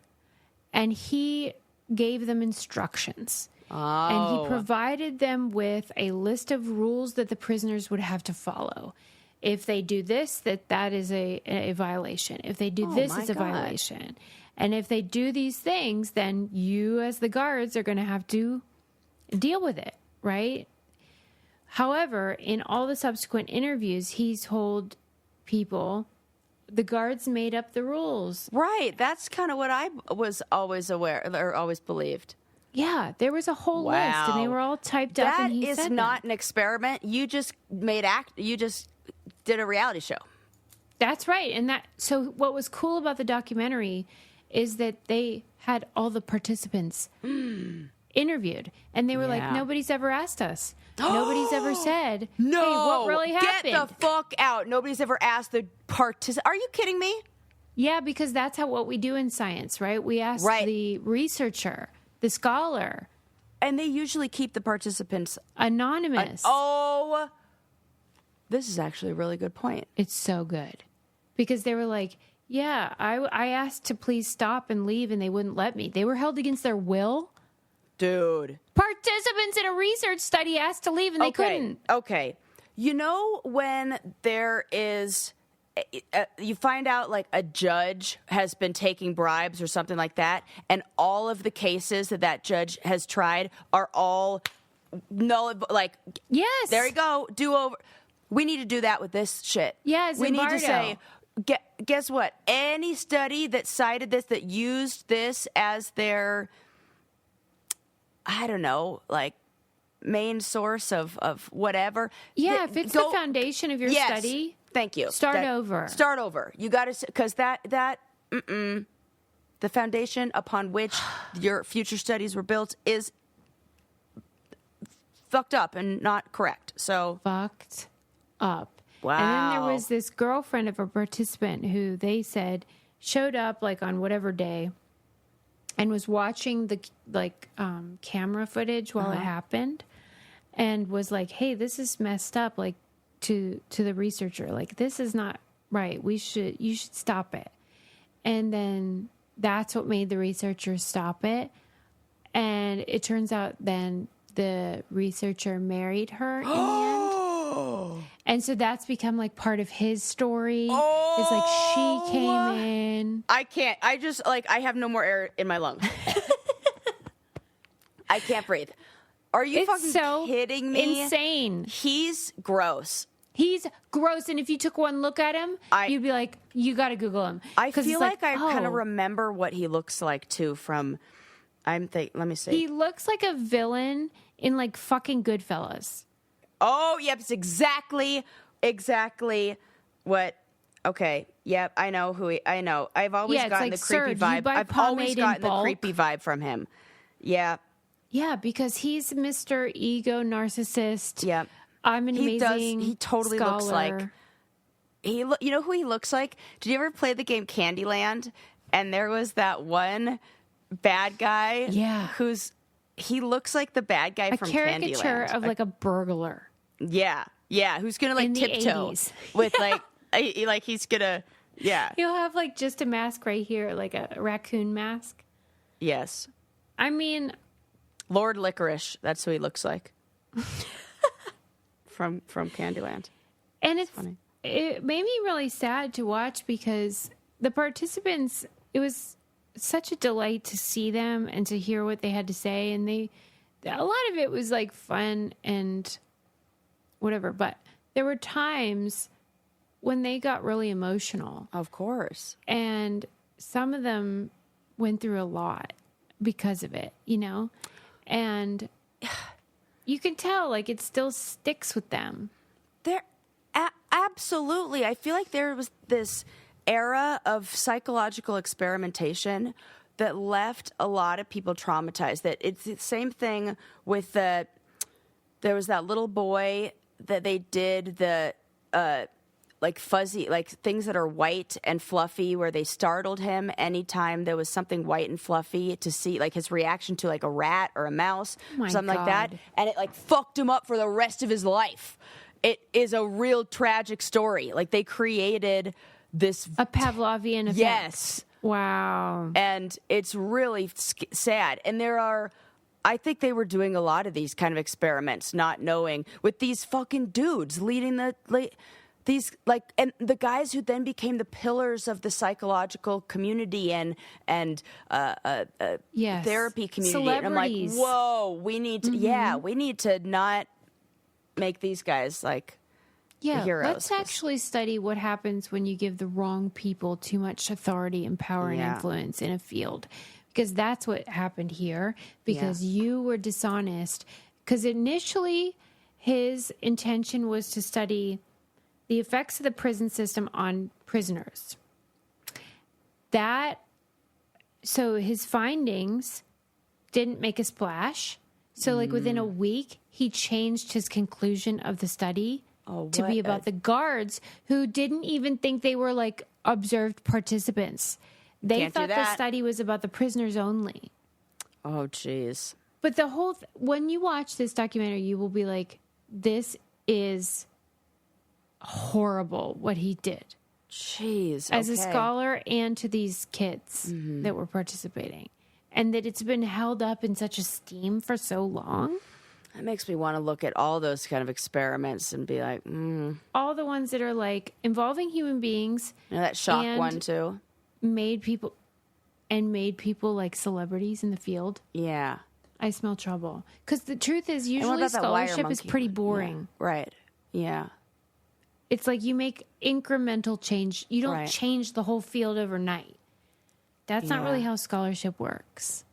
and he gave them instructions. And he provided them with a list of rules that the prisoners would have to follow. If they do this, that is a violation. If they do this, it's a violation. And if they do these things, then you as the guards are going to have to deal with it, right? However, in all the subsequent interviews, he's told people the guards made up the rules. Right. That's kind of what I was always aware or always believed. Yeah, there was a whole list, and they were all typed up. And he said that is not an experiment. You just You just did a reality show. That's right. And so what was cool about the documentary is that they had all the participants interviewed, and they were like, nobody's ever asked us. Nobody's ever said, no, hey, what really happened? Get the fuck out. Nobody's ever asked the participants. Are you kidding me? Yeah, because that's what we do in science, right? We ask the researcher, the scholar. And they usually keep the participants anonymous. This is actually a really good point. It's so good. Because they were like, yeah, I asked to please stop and leave, and they wouldn't let me. They were held against their will. Dude. Participants in a research study asked to leave, and they couldn't. Okay. You know when there is... you find out like a judge has been taking bribes or something like that, and all of the cases that judge has tried are all null. Like, yes, there you go, do over. We need to do that with this shit. Yes, we need to say, guess what? Any study that cited this, that used this as their, I don't know, like main source of whatever. Yeah, if it's the foundation of your study. Thank you. Start over. Start over. You got to, because the foundation upon which your future studies were built is fucked up and not correct. So fucked up. Wow. And then there was this girlfriend of a participant who they said showed up like on whatever day and was watching the camera footage while it happened, and was like, "Hey, this is messed up." Like, to the researcher, like, this is not right. You should stop it. And then that's what made the researchers stop it. And it turns out then the researcher married her in the end. And so that's become like part of his story. It's like she came in. I have no more air in my lungs. I can't breathe. Are you fucking kidding me? Insane. He's gross. He's gross. And if you took one look at him, you'd be like, you got to Google him. I feel like I kind of remember what he looks like too from, let me see. He looks like a villain in like fucking Goodfellas. Oh, yep. It's exactly what. Okay. Yep. I know I know. I've always gotten the creepy vibe. I've always gotten the creepy vibe from him. Yeah. Yeah. Because he's Mr. Ego narcissist. Yeah. I'm an amazing He totally scholar. looks like. You know who he looks like? Did you ever play the game Candyland? And there was that one bad guy. Yeah. He looks like the bad guy from Candyland. A caricature of like a burglar. Yeah. Yeah. Who's going to like tiptoe with like, he's going to, yeah. He'll have like just a mask right here, like a raccoon mask. Yes. I mean. Lord Licorice. That's who he looks like. From Candyland. And it made me really sad to watch because the participants, it was such a delight to see them and to hear what they had to say. And a lot of it was like fun and whatever. But there were times when they got really emotional. Of course. And some of them went through a lot because of it, you know? And you can tell, like, it still sticks with them. Absolutely. I feel like there was this era of psychological experimentation that left a lot of people traumatized. That it's the same thing with there was that little boy that they did like fuzzy, like things that are white and fluffy, where they startled him anytime there was something white and fluffy to see, like his reaction to like a rat or a mouse, something like that. And it like fucked him up for the rest of his life. It is a real tragic story. Like they created this. A Pavlovian effect. Yes. Wow. And it's really sad. And I think they were doing a lot of these kind of experiments, not knowing, with these fucking dudes leading these and the guys who then became the pillars of the psychological community and yes. therapy community. And I'm like, whoa, we need to not make these guys like heroes. Let's actually study what happens when you give the wrong people too much authority and power and influence in a field. Because that's what happened here. Because you were dishonest. Because initially his intention was to study the effects of the prison system on prisoners. So his findings didn't make a splash. So like within a week, he changed his conclusion of the study to be about the guards who didn't even think they were like observed participants. They thought the study was about the prisoners only. Oh, jeez. But the whole when you watch this documentary, you will be like, this is horrible what he did. Jeez. As a scholar and to these kids that were participating. And that it's been held up in such esteem for so long. That makes me want to look at all those kind of experiments and be like, All the ones that are like involving human beings. You know, that shock one too. Made people like celebrities in the field. Yeah. I smell trouble. Because the truth is, usually scholarship is pretty boring. Yeah. Right. Yeah. It's like you make incremental change. You don't change the whole field overnight. That's not really how scholarship works.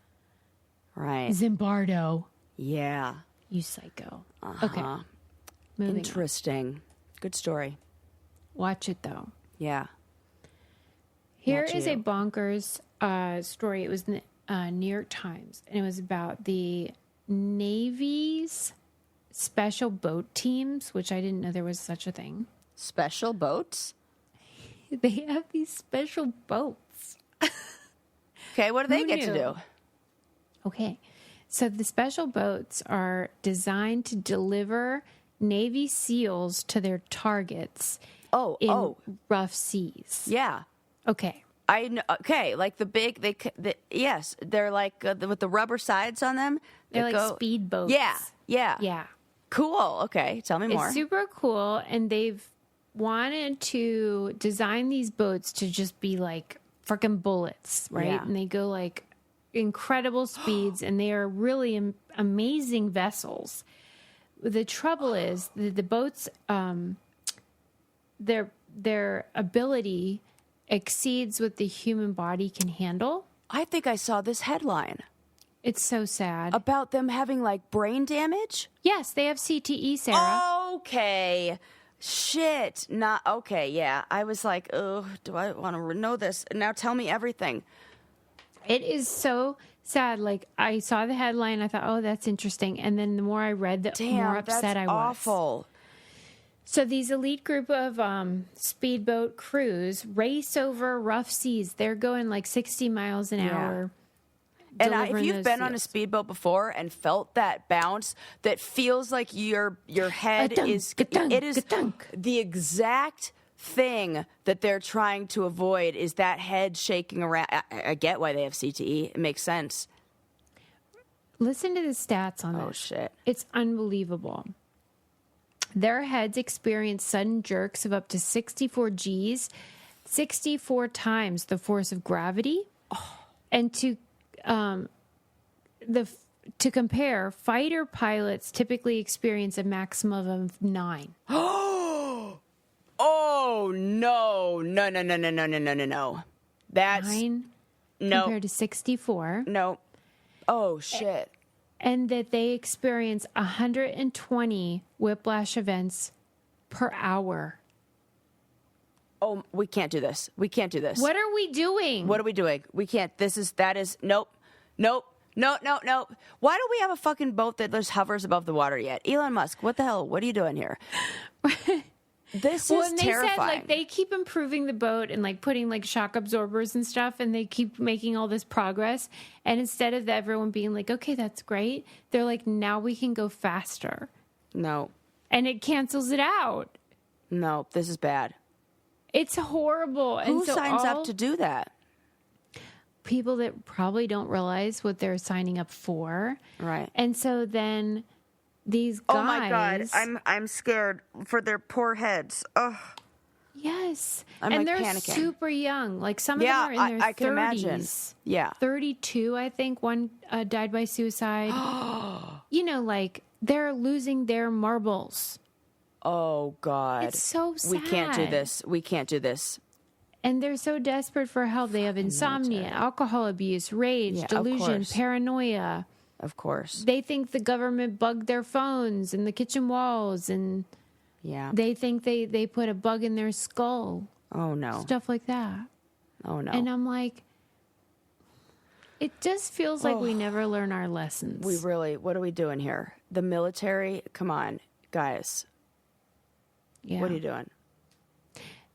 Right. Zimbardo. Yeah. You psycho. Okay. Moving Interesting. On. Good story. Watch it, though. Yeah. Here is a bonkers story. It was in the New York Times, and it was about the Navy's special boat teams, which I didn't know there was such a thing. Special boats? They have these special boats. Okay, what do they get to do? Okay, so the special boats are designed to deliver Navy SEALs to their targets in rough seas. Yeah. Okay. I know. Okay, like the big, yes, they're like with the rubber sides on them. They're like speedboats. Yeah. Cool. Okay, tell me more. It's super cool, and they've wanted to design these boats to just be like freaking bullets, right? Yeah. And they go like incredible speeds, and they are really amazing vessels. The trouble is the boats, their ability exceeds what the human body can handle. I think I saw this headline. It's so sad. About them having like brain damage? Yes, they have CTE, Sarah. Okay. Shit. Not okay, yeah. I was like, oh, do I want to know this? Now tell me everything. It is so sad. Like, I saw the headline, I thought, oh, that's interesting. And then the more I read, the more upset I was. Awful. So these elite group of speedboat crews race over rough seas. They're going like 60 miles an hour. And if you've been on a speedboat before and felt that bounce, that feels like your head is the exact thing that they're trying to avoid is that head shaking around. I get why they have CTE. It makes sense. Listen to the stats on this. Oh, shit. It's unbelievable. Their heads experience sudden jerks of up to 64 Gs, 64 times the force of gravity. Oh. And to compare, fighter pilots typically experience a maximum of 9. Oh no. That's 9 compared to 64. No. Oh shit. And that they experience 120 whiplash events per hour. Oh, we can't do this. We can't do this. What are we doing? What are we doing? We can't. Nope. Why don't we have a fucking boat that just hovers above the water yet? Elon Musk, what the hell? What are you doing here? This is and terrifying. They said, like, they keep improving the boat and, like, putting, like, shock absorbers and stuff, and they keep making all this progress. And instead of everyone being like, okay, that's great, they're like, now we can go faster. No. And it cancels it out. No, this is bad. It's horrible. Who signs up to do that? People that probably don't realize what they're signing up for. Right. And so then these guys... Oh, my God. I'm scared for their poor heads. Ugh. Yes. And they're panicking. Super young. Like, some of them are in their 30s. I can imagine. Yeah. 32, I think. One died by suicide. Like, they're losing their marbles. Oh, God. It's so sad. We can't do this. And they're so desperate for help. They have insomnia, alcohol abuse, rage, delusion, paranoia. Of course. They think the government bugged their phones in the kitchen walls, and they think they put a bug in their skull. Oh, no. Stuff like that. Oh, no. And I'm like, it just feels like we never learn our lessons. What are we doing here? The military? Come on, guys. Yeah. What are you doing?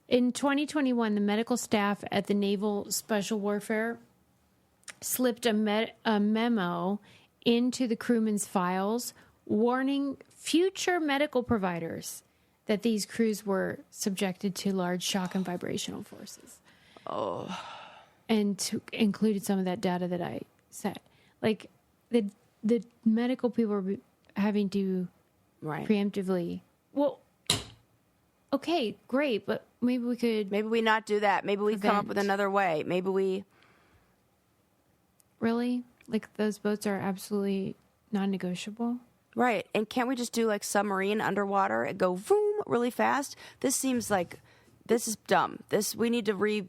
In 2021, the medical staff at the Naval Special Warfare slipped a memo into the crewmen's files warning future medical providers that these crews were subjected to large shock and vibrational forces. Oh. And included some of that data that I said. Like, the medical people are having to preemptively... Well, okay, great, but maybe we not do that. Maybe we come up with another way. Maybe we... Really? Like, those boats are absolutely non-negotiable? Right. And can't we just do, like, submarine underwater and go boom really fast? This is dumb. We need to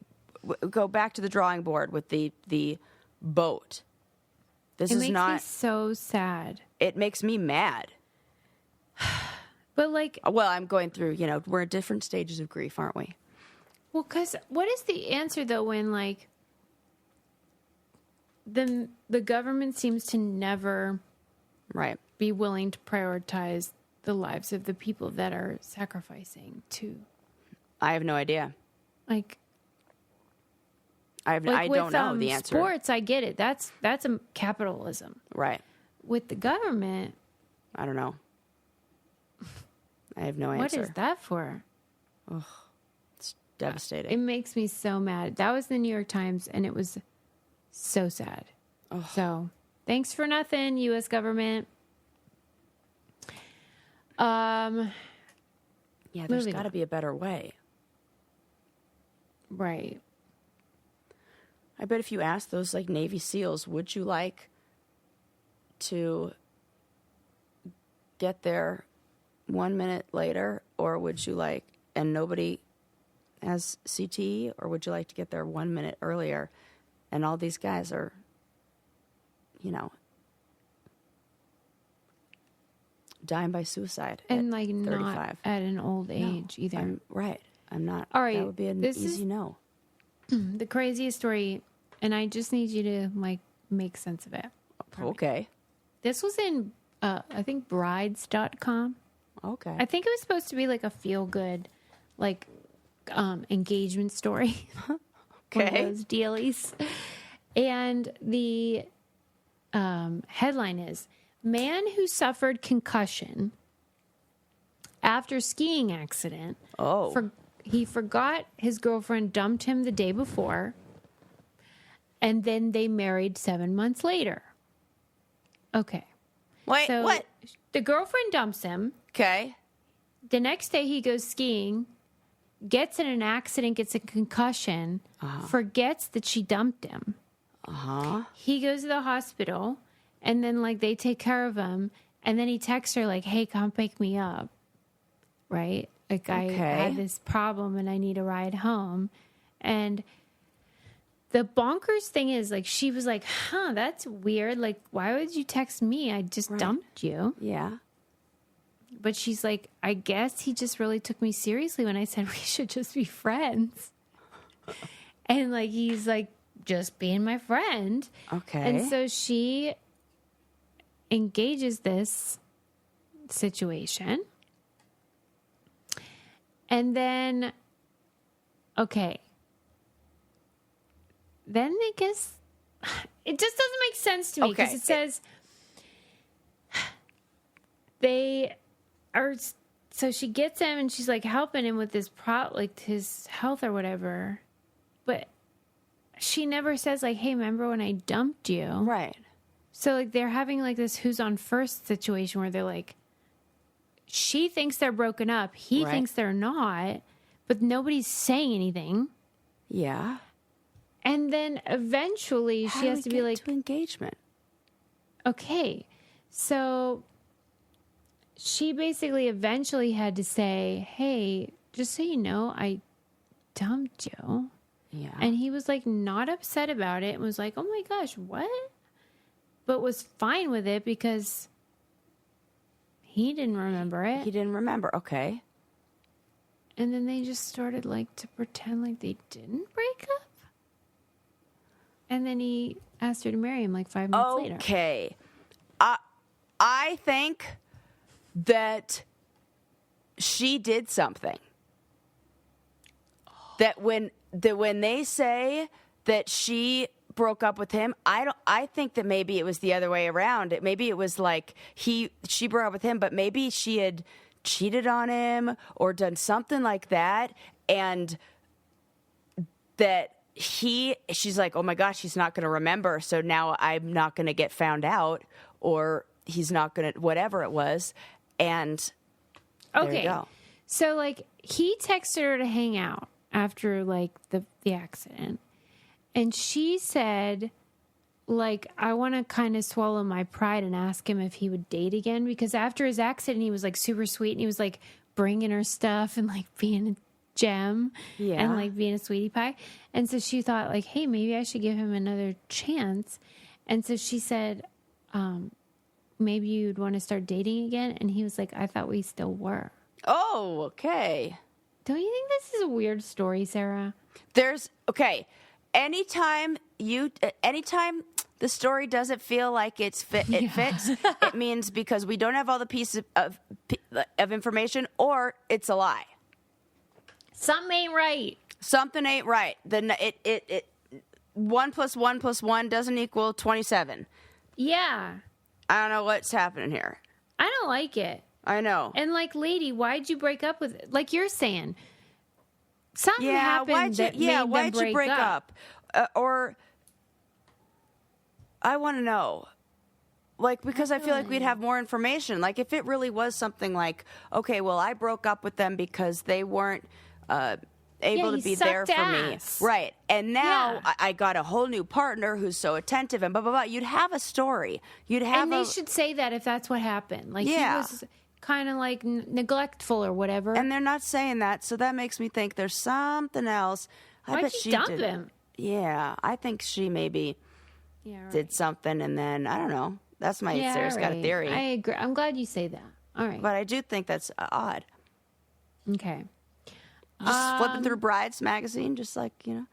go back to the drawing board with the boat. It makes me so sad. It makes me mad. But, like... Well, I'm going through, we're at different stages of grief, aren't we? Well, because what is the answer, though, when, like, the government seems to never be willing to prioritize the lives of the people that are sacrificing to... I have no idea. Like... I don't know the answer. Sports, I get it. That's a capitalism. Right. With the government... I don't know. I have no answer. What is that for? Ugh. It's devastating. It makes me so mad. That was the New York Times, and it was so sad. Oh. So, thanks for nothing, U.S. government. Yeah, there's got to be a better way. Right. I bet if you asked those like Navy SEALs, would you like to get there 1 minute later, or would you like, and nobody has CTE, or would you like to get there 1 minute earlier? And all these guys are, you know, dying by suicide. And like 35. Not at an old age either. I'm not. All right. That would be an easy no. The craziest story, and I just need you to like make sense of it. Okay. This was in, I think, brides.com. Okay. I think it was supposed to be like a feel good, like, engagement story. Okay. One of those dealies. And the headline is, man who suffered concussion after skiing accident. Oh. He forgot his girlfriend dumped him the day before, and then they married 7 months later. Okay. Wait, so what? The girlfriend dumps him. Okay. The next day he goes skiing, gets in an accident, gets a concussion, forgets that she dumped him. He goes to the hospital, and then like they take care of him, and then he texts her like, hey, come pick me up. Right? Like, I had this problem and I need a ride home. And the bonkers thing is, like, she was like, that's weird. Like, why would you text me? I just dumped you. Yeah. But she's like, I guess he just really took me seriously when I said we should just be friends. And, like, he's, like, just being my friend. Okay. And so she engages this situation. And then, okay. Then I guess it just doesn't make sense to me because it says they are. So she gets him and she's like helping him with his like his health or whatever. But she never says like, hey, remember when I dumped you? Right. So like they're having like this who's on first situation where they're like, she thinks they're broken up. He thinks they're not, but nobody's saying anything. Yeah. And then eventually she has to be like, to engagement. Okay. So she basically eventually had to say, hey, just so you know, I dumped you. Yeah. And he was like not upset about it and was like, oh my gosh, what? But was fine with it because he didn't remember it. He didn't remember. Okay. And then they just started like to pretend like they didn't break up. And then he asked her to marry him like 5 months later. Okay. I think that she did something. That when they say that she broke up with him, I think that maybe it was the other way around. Maybe it was like she broke up with him, but maybe she had cheated on him or done something like that, and that she's like, oh my gosh, he's not going to remember, so now I'm not going to get found out, or he's not going to, whatever it was, and there you go. So like he texted her to hang out after like the accident. And she said, like, I want to kind of swallow my pride and ask him if he would date again. Because after his accident, he was, like, super sweet. And he was, like, bringing her stuff and, like, being a gem. Yeah. And, like, being a sweetie pie. And so she thought, like, hey, maybe I should give him another chance. And so she said, maybe you'd want to start dating again. And he was like, I thought we still were. Oh, okay. Don't you think this is a weird story, Sarah? Okay. Anytime the story doesn't feel like it fits, it means because we don't have all the pieces of information, or it's a lie. Something ain't right. Something ain't right. Then it 1 + 1 + 1 doesn't equal 27. Yeah. I don't know what's happening here. I don't like it. I know. And like, lady, why'd you break up with, like you're saying, something happened that made them why'd you break up? Or I want to know. Like, because I feel like we'd have more information. Like, if it really was something like, okay, well, I broke up with them because they weren't able to be there for me. Right. And now I got a whole new partner who's so attentive and blah, blah, blah. You'd have a story. And they should say that if that's what happened. Like, he was kind of like neglectful or whatever. And they're not saying that, so that makes me think there's something else. Why'd she dump him? Yeah, I think she maybe did something, and then, I don't know. That's my Sarah's got a theory. I agree. I'm glad you say that. All right. But I do think that's odd. Okay. Just flipping through Brides magazine, just like, Can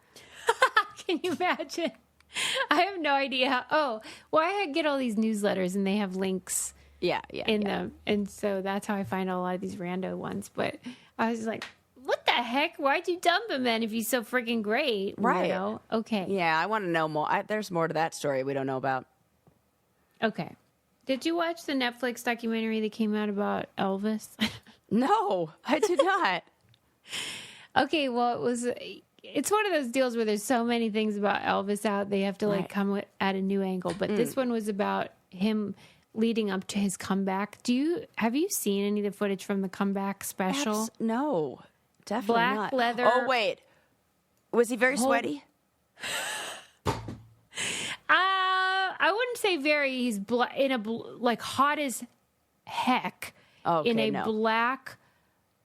you imagine? I have no idea how. I get all these newsletters and they have links in them. And so that's how I find a lot of these rando ones. But I was like, what the heck? Why'd you dump him then if he's so freaking great? Right. Weirdo? Okay. Yeah, I want to know more. There's more to that story we don't know about. Okay. Did you watch the Netflix documentary that came out about Elvis? No, I did not. Okay, well, it's one of those deals where there's so many things about Elvis out, they have to come at a new angle. But this one was about him leading up to his comeback. Have you seen any of the footage from the comeback special? No, definitely not. Black leather. Oh, wait. Was he very sweaty? I wouldn't say very. He's hot as heck in a black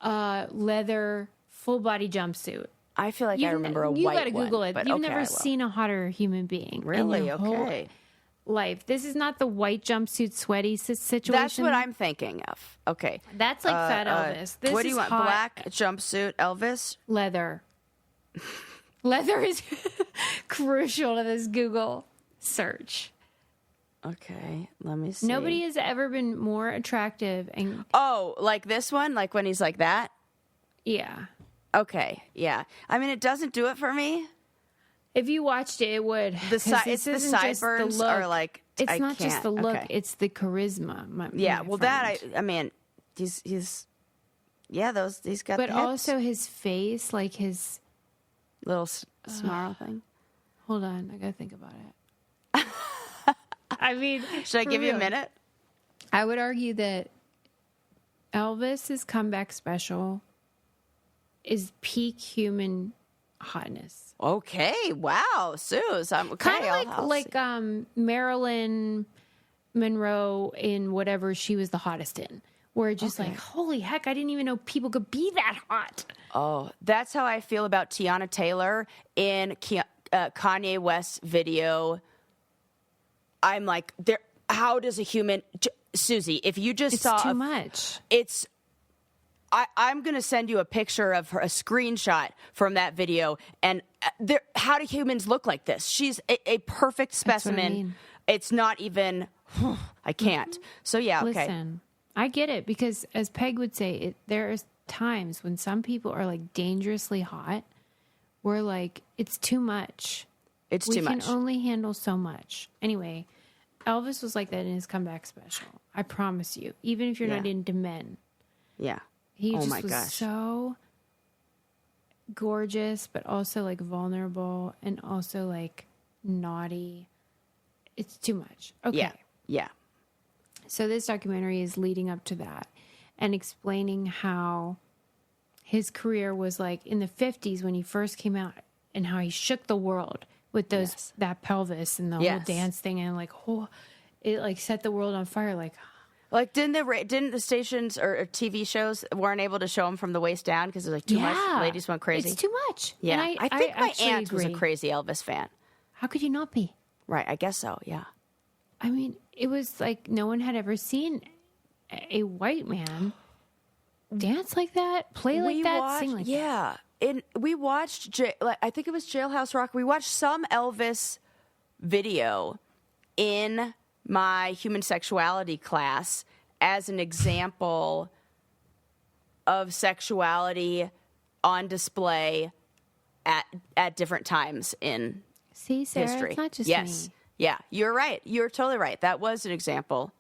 leather full body jumpsuit. I feel like I remember a white one. You got to Google it. You've never seen a hotter human being. Really? In your whole life. This is not the white jumpsuit sweaty situation. That's what I'm thinking of. Okay. That's like Fat Elvis. This what do you want? Hot. Black jumpsuit Elvis? Leather. Leather is crucial to this Google search. Okay, let me see. Nobody has ever been more attractive and like this one, like when he's like that. Yeah. Okay. Yeah. I mean, it doesn't do it for me. If you watched it, it would. It's the sideburns are like. It's not just the look; it's the charisma. Well, that I mean, he's he's got. But the also his face, like his little snarl thing. Hold on, I gotta think about it. I mean, should I give you a minute? I would argue that Elvis's comeback special is peak human hotness. Okay, wow, Suze, I'm okay. Kind of like Marilyn Monroe in whatever she was the hottest in. Where just like, holy heck, I didn't even know people could be that hot. Oh, that's how I feel about Tiana Taylor in Kanye West's video. I'm like, how does a human, Susie, if you just saw. It's too much. I'm going to send you a picture of her, a screenshot from that video. And how do humans look like this? She's a perfect specimen. That's what I mean. It's not even, I can't. So yeah, okay. Listen, I get it because as Peg would say, there are times when some people are like dangerously hot where like it's too much. It's too much. We can only handle so much. Anyway, Elvis was like that in his comeback special. I promise you. Even if you're not into men. Yeah. He just was so gorgeous, but also like vulnerable and also like naughty. It's too much. Okay. Yeah. So this documentary is leading up to that and explaining how his career was like in the 50s when he first came out and how he shook the world with that pelvis and the whole dance thing and like it like set the world on fire. Like didn't the stations or TV shows weren't able to show him from the waist down because it was like too much? Ladies went crazy. It's too much. Yeah, and I think my aunt agree. was a crazy Elvis fan. How could you not be? Right, I guess so. Yeah. I mean, it was like no one had ever seen a white man dance like that, play like that, sing like that. Yeah. We watched, I think it was Jailhouse Rock. We watched some Elvis video in my human sexuality class as an example of sexuality on display at different times in Sarah, history. It's not just me. Yeah, you're right. You're totally right. That was an example.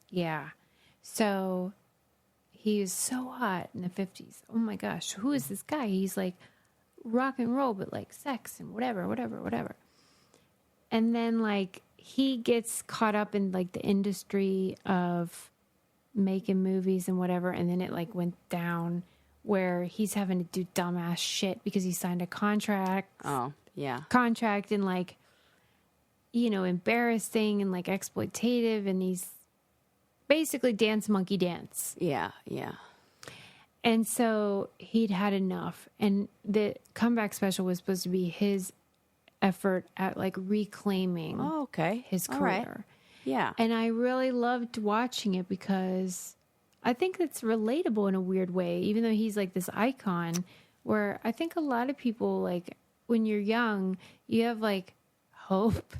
Yeah. So he was so hot in the 50s. Oh my gosh, who is this guy? He's like rock and roll, but like sex and whatever. And then like he gets caught up in like the industry of making movies and whatever. And then it like went down where he's having to do dumbass shit because he signed a contract. Oh, yeah. Contract and like, you know, embarrassing and like exploitative. And he's basically dance monkey dance. Yeah, yeah. And so he'd had enough. And the comeback special was supposed to be his effort at like reclaiming his career. Right. Yeah. And I really loved watching it because I think it's relatable in a weird way, even though he's like this icon where I think a lot of people, like when you're young, you have like hope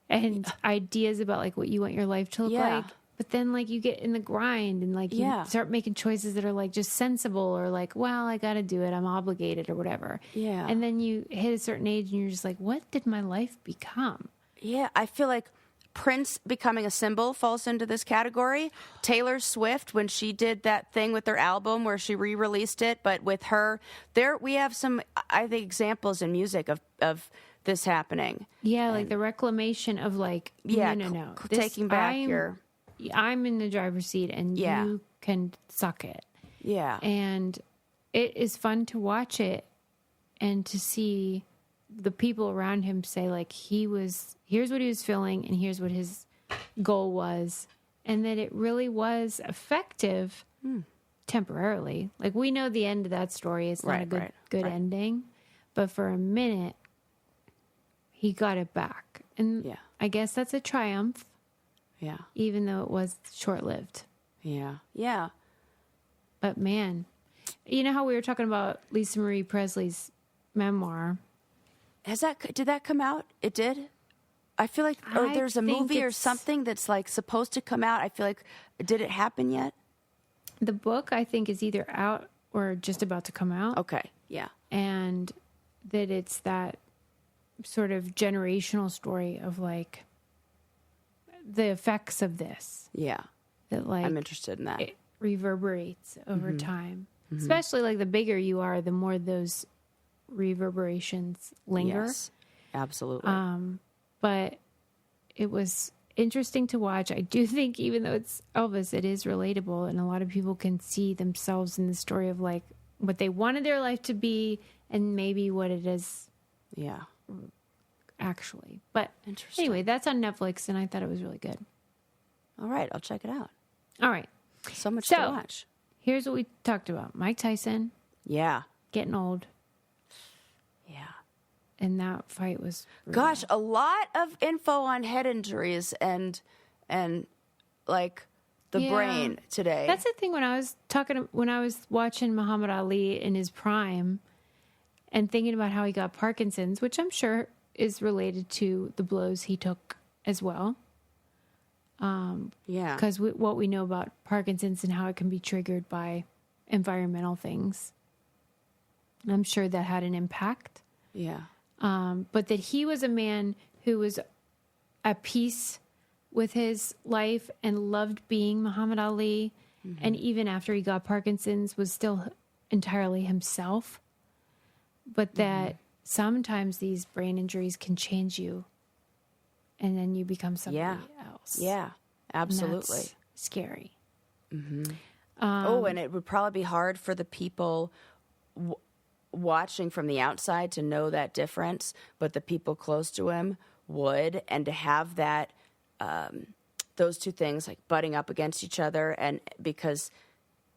and ideas about like what you want your life to look like. But then like you get in the grind and like you start making choices that are like just sensible or like, well, I got to do it. I'm obligated or whatever. Yeah. And then you hit a certain age and you're just like, what did my life become? Yeah. I feel like Prince becoming a symbol falls into this category. Taylor Swift, when she did that thing with her album where she re-released it, but with her, there we have some, I think, examples in music of this happening. Yeah, like the reclamation of like, no. Taking back I'm in the driver's seat and you can suck it. Yeah. And it is fun to watch it and to see the people around him say like here's what he was feeling and here's what his goal was. And that it really was effective temporarily. Like we know the end of that story. It's not a good ending. But for a minute, he got it back. And I guess that's a triumph. Yeah. Even though it was short-lived. Yeah. Yeah. But man, you know how we were talking about Lisa Marie Presley's memoir? Did that come out? It did? I feel like there's a movie or something that's like supposed to come out. I feel like, did it happen yet? The book, I think, is either out or just about to come out. Okay. Yeah. And that it's that sort of generational story of like the effects of this. Yeah. That like I'm interested in that. It reverberates over time. Especially like the bigger you are, the more those reverberations linger. Yes, absolutely. But it was interesting to watch. I do think even though it's Elvis, it is relatable and a lot of people can see themselves in the story of like what they wanted their life to be and maybe what it is. Yeah. Actually. But anyway, that's on Netflix and I thought it was really good. All right, I'll check it out. All right. So much to watch. Here's what we talked about. Mike Tyson. Yeah. Getting old. Yeah. And that fight was brutal. Gosh, a lot of info on head injuries and like the brain today. That's the thing when I was watching Muhammad Ali in his prime and thinking about how he got Parkinson's, which I'm sure is related to the blows he took as well. Because what we know about Parkinson's and how it can be triggered by environmental things. I'm sure that had an impact. Yeah. But that he was a man who was at peace with his life and loved being Muhammad Ali. Mm-hmm. And even after he got Parkinson's was still entirely himself. But that sometimes these brain injuries can change you. And then you become somebody else. Yeah, absolutely. And that's scary. Mm-hmm. And it would probably be hard for the people watching from the outside to know that difference, but the people close to him would. And to have that, those two things like butting up against each other, and because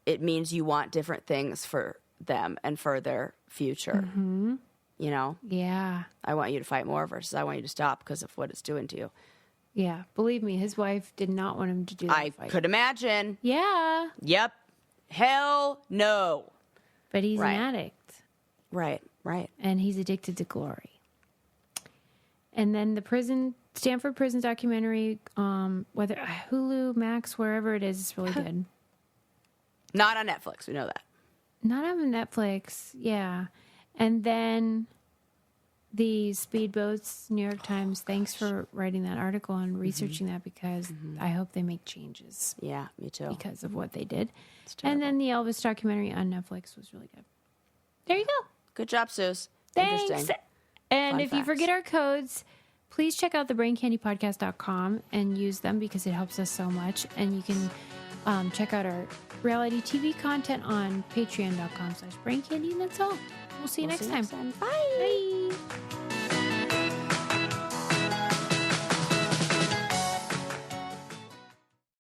it means you want different things for them and for their future. Mm-hmm. You know? Yeah. I want you to fight more versus I want you to stop because of what it's doing to you. Yeah. Believe me, his wife did not want him to do that I could imagine. Yeah. Yep. Hell no. But he's an addict. Right. And he's addicted to glory. And then the Stanford Prison documentary, whether Hulu, Max, wherever it is, it's really good. Not on Netflix. We know that. Not on Netflix. Yeah. And then the speedboats, New York Times, thanks for writing that article and researching that because I hope they make changes. Yeah, me too. Because of what they did. And then the Elvis documentary on Netflix was really good. There you go. Good job, Suze. Thanks. And Fun if you facts. forget our codes, please check out thebraincandypodcast.com and use them because it helps us so much. And you can check out our reality TV content on patreon.com/braincandy. And that's all. We'll see you next time. Bye. Bye.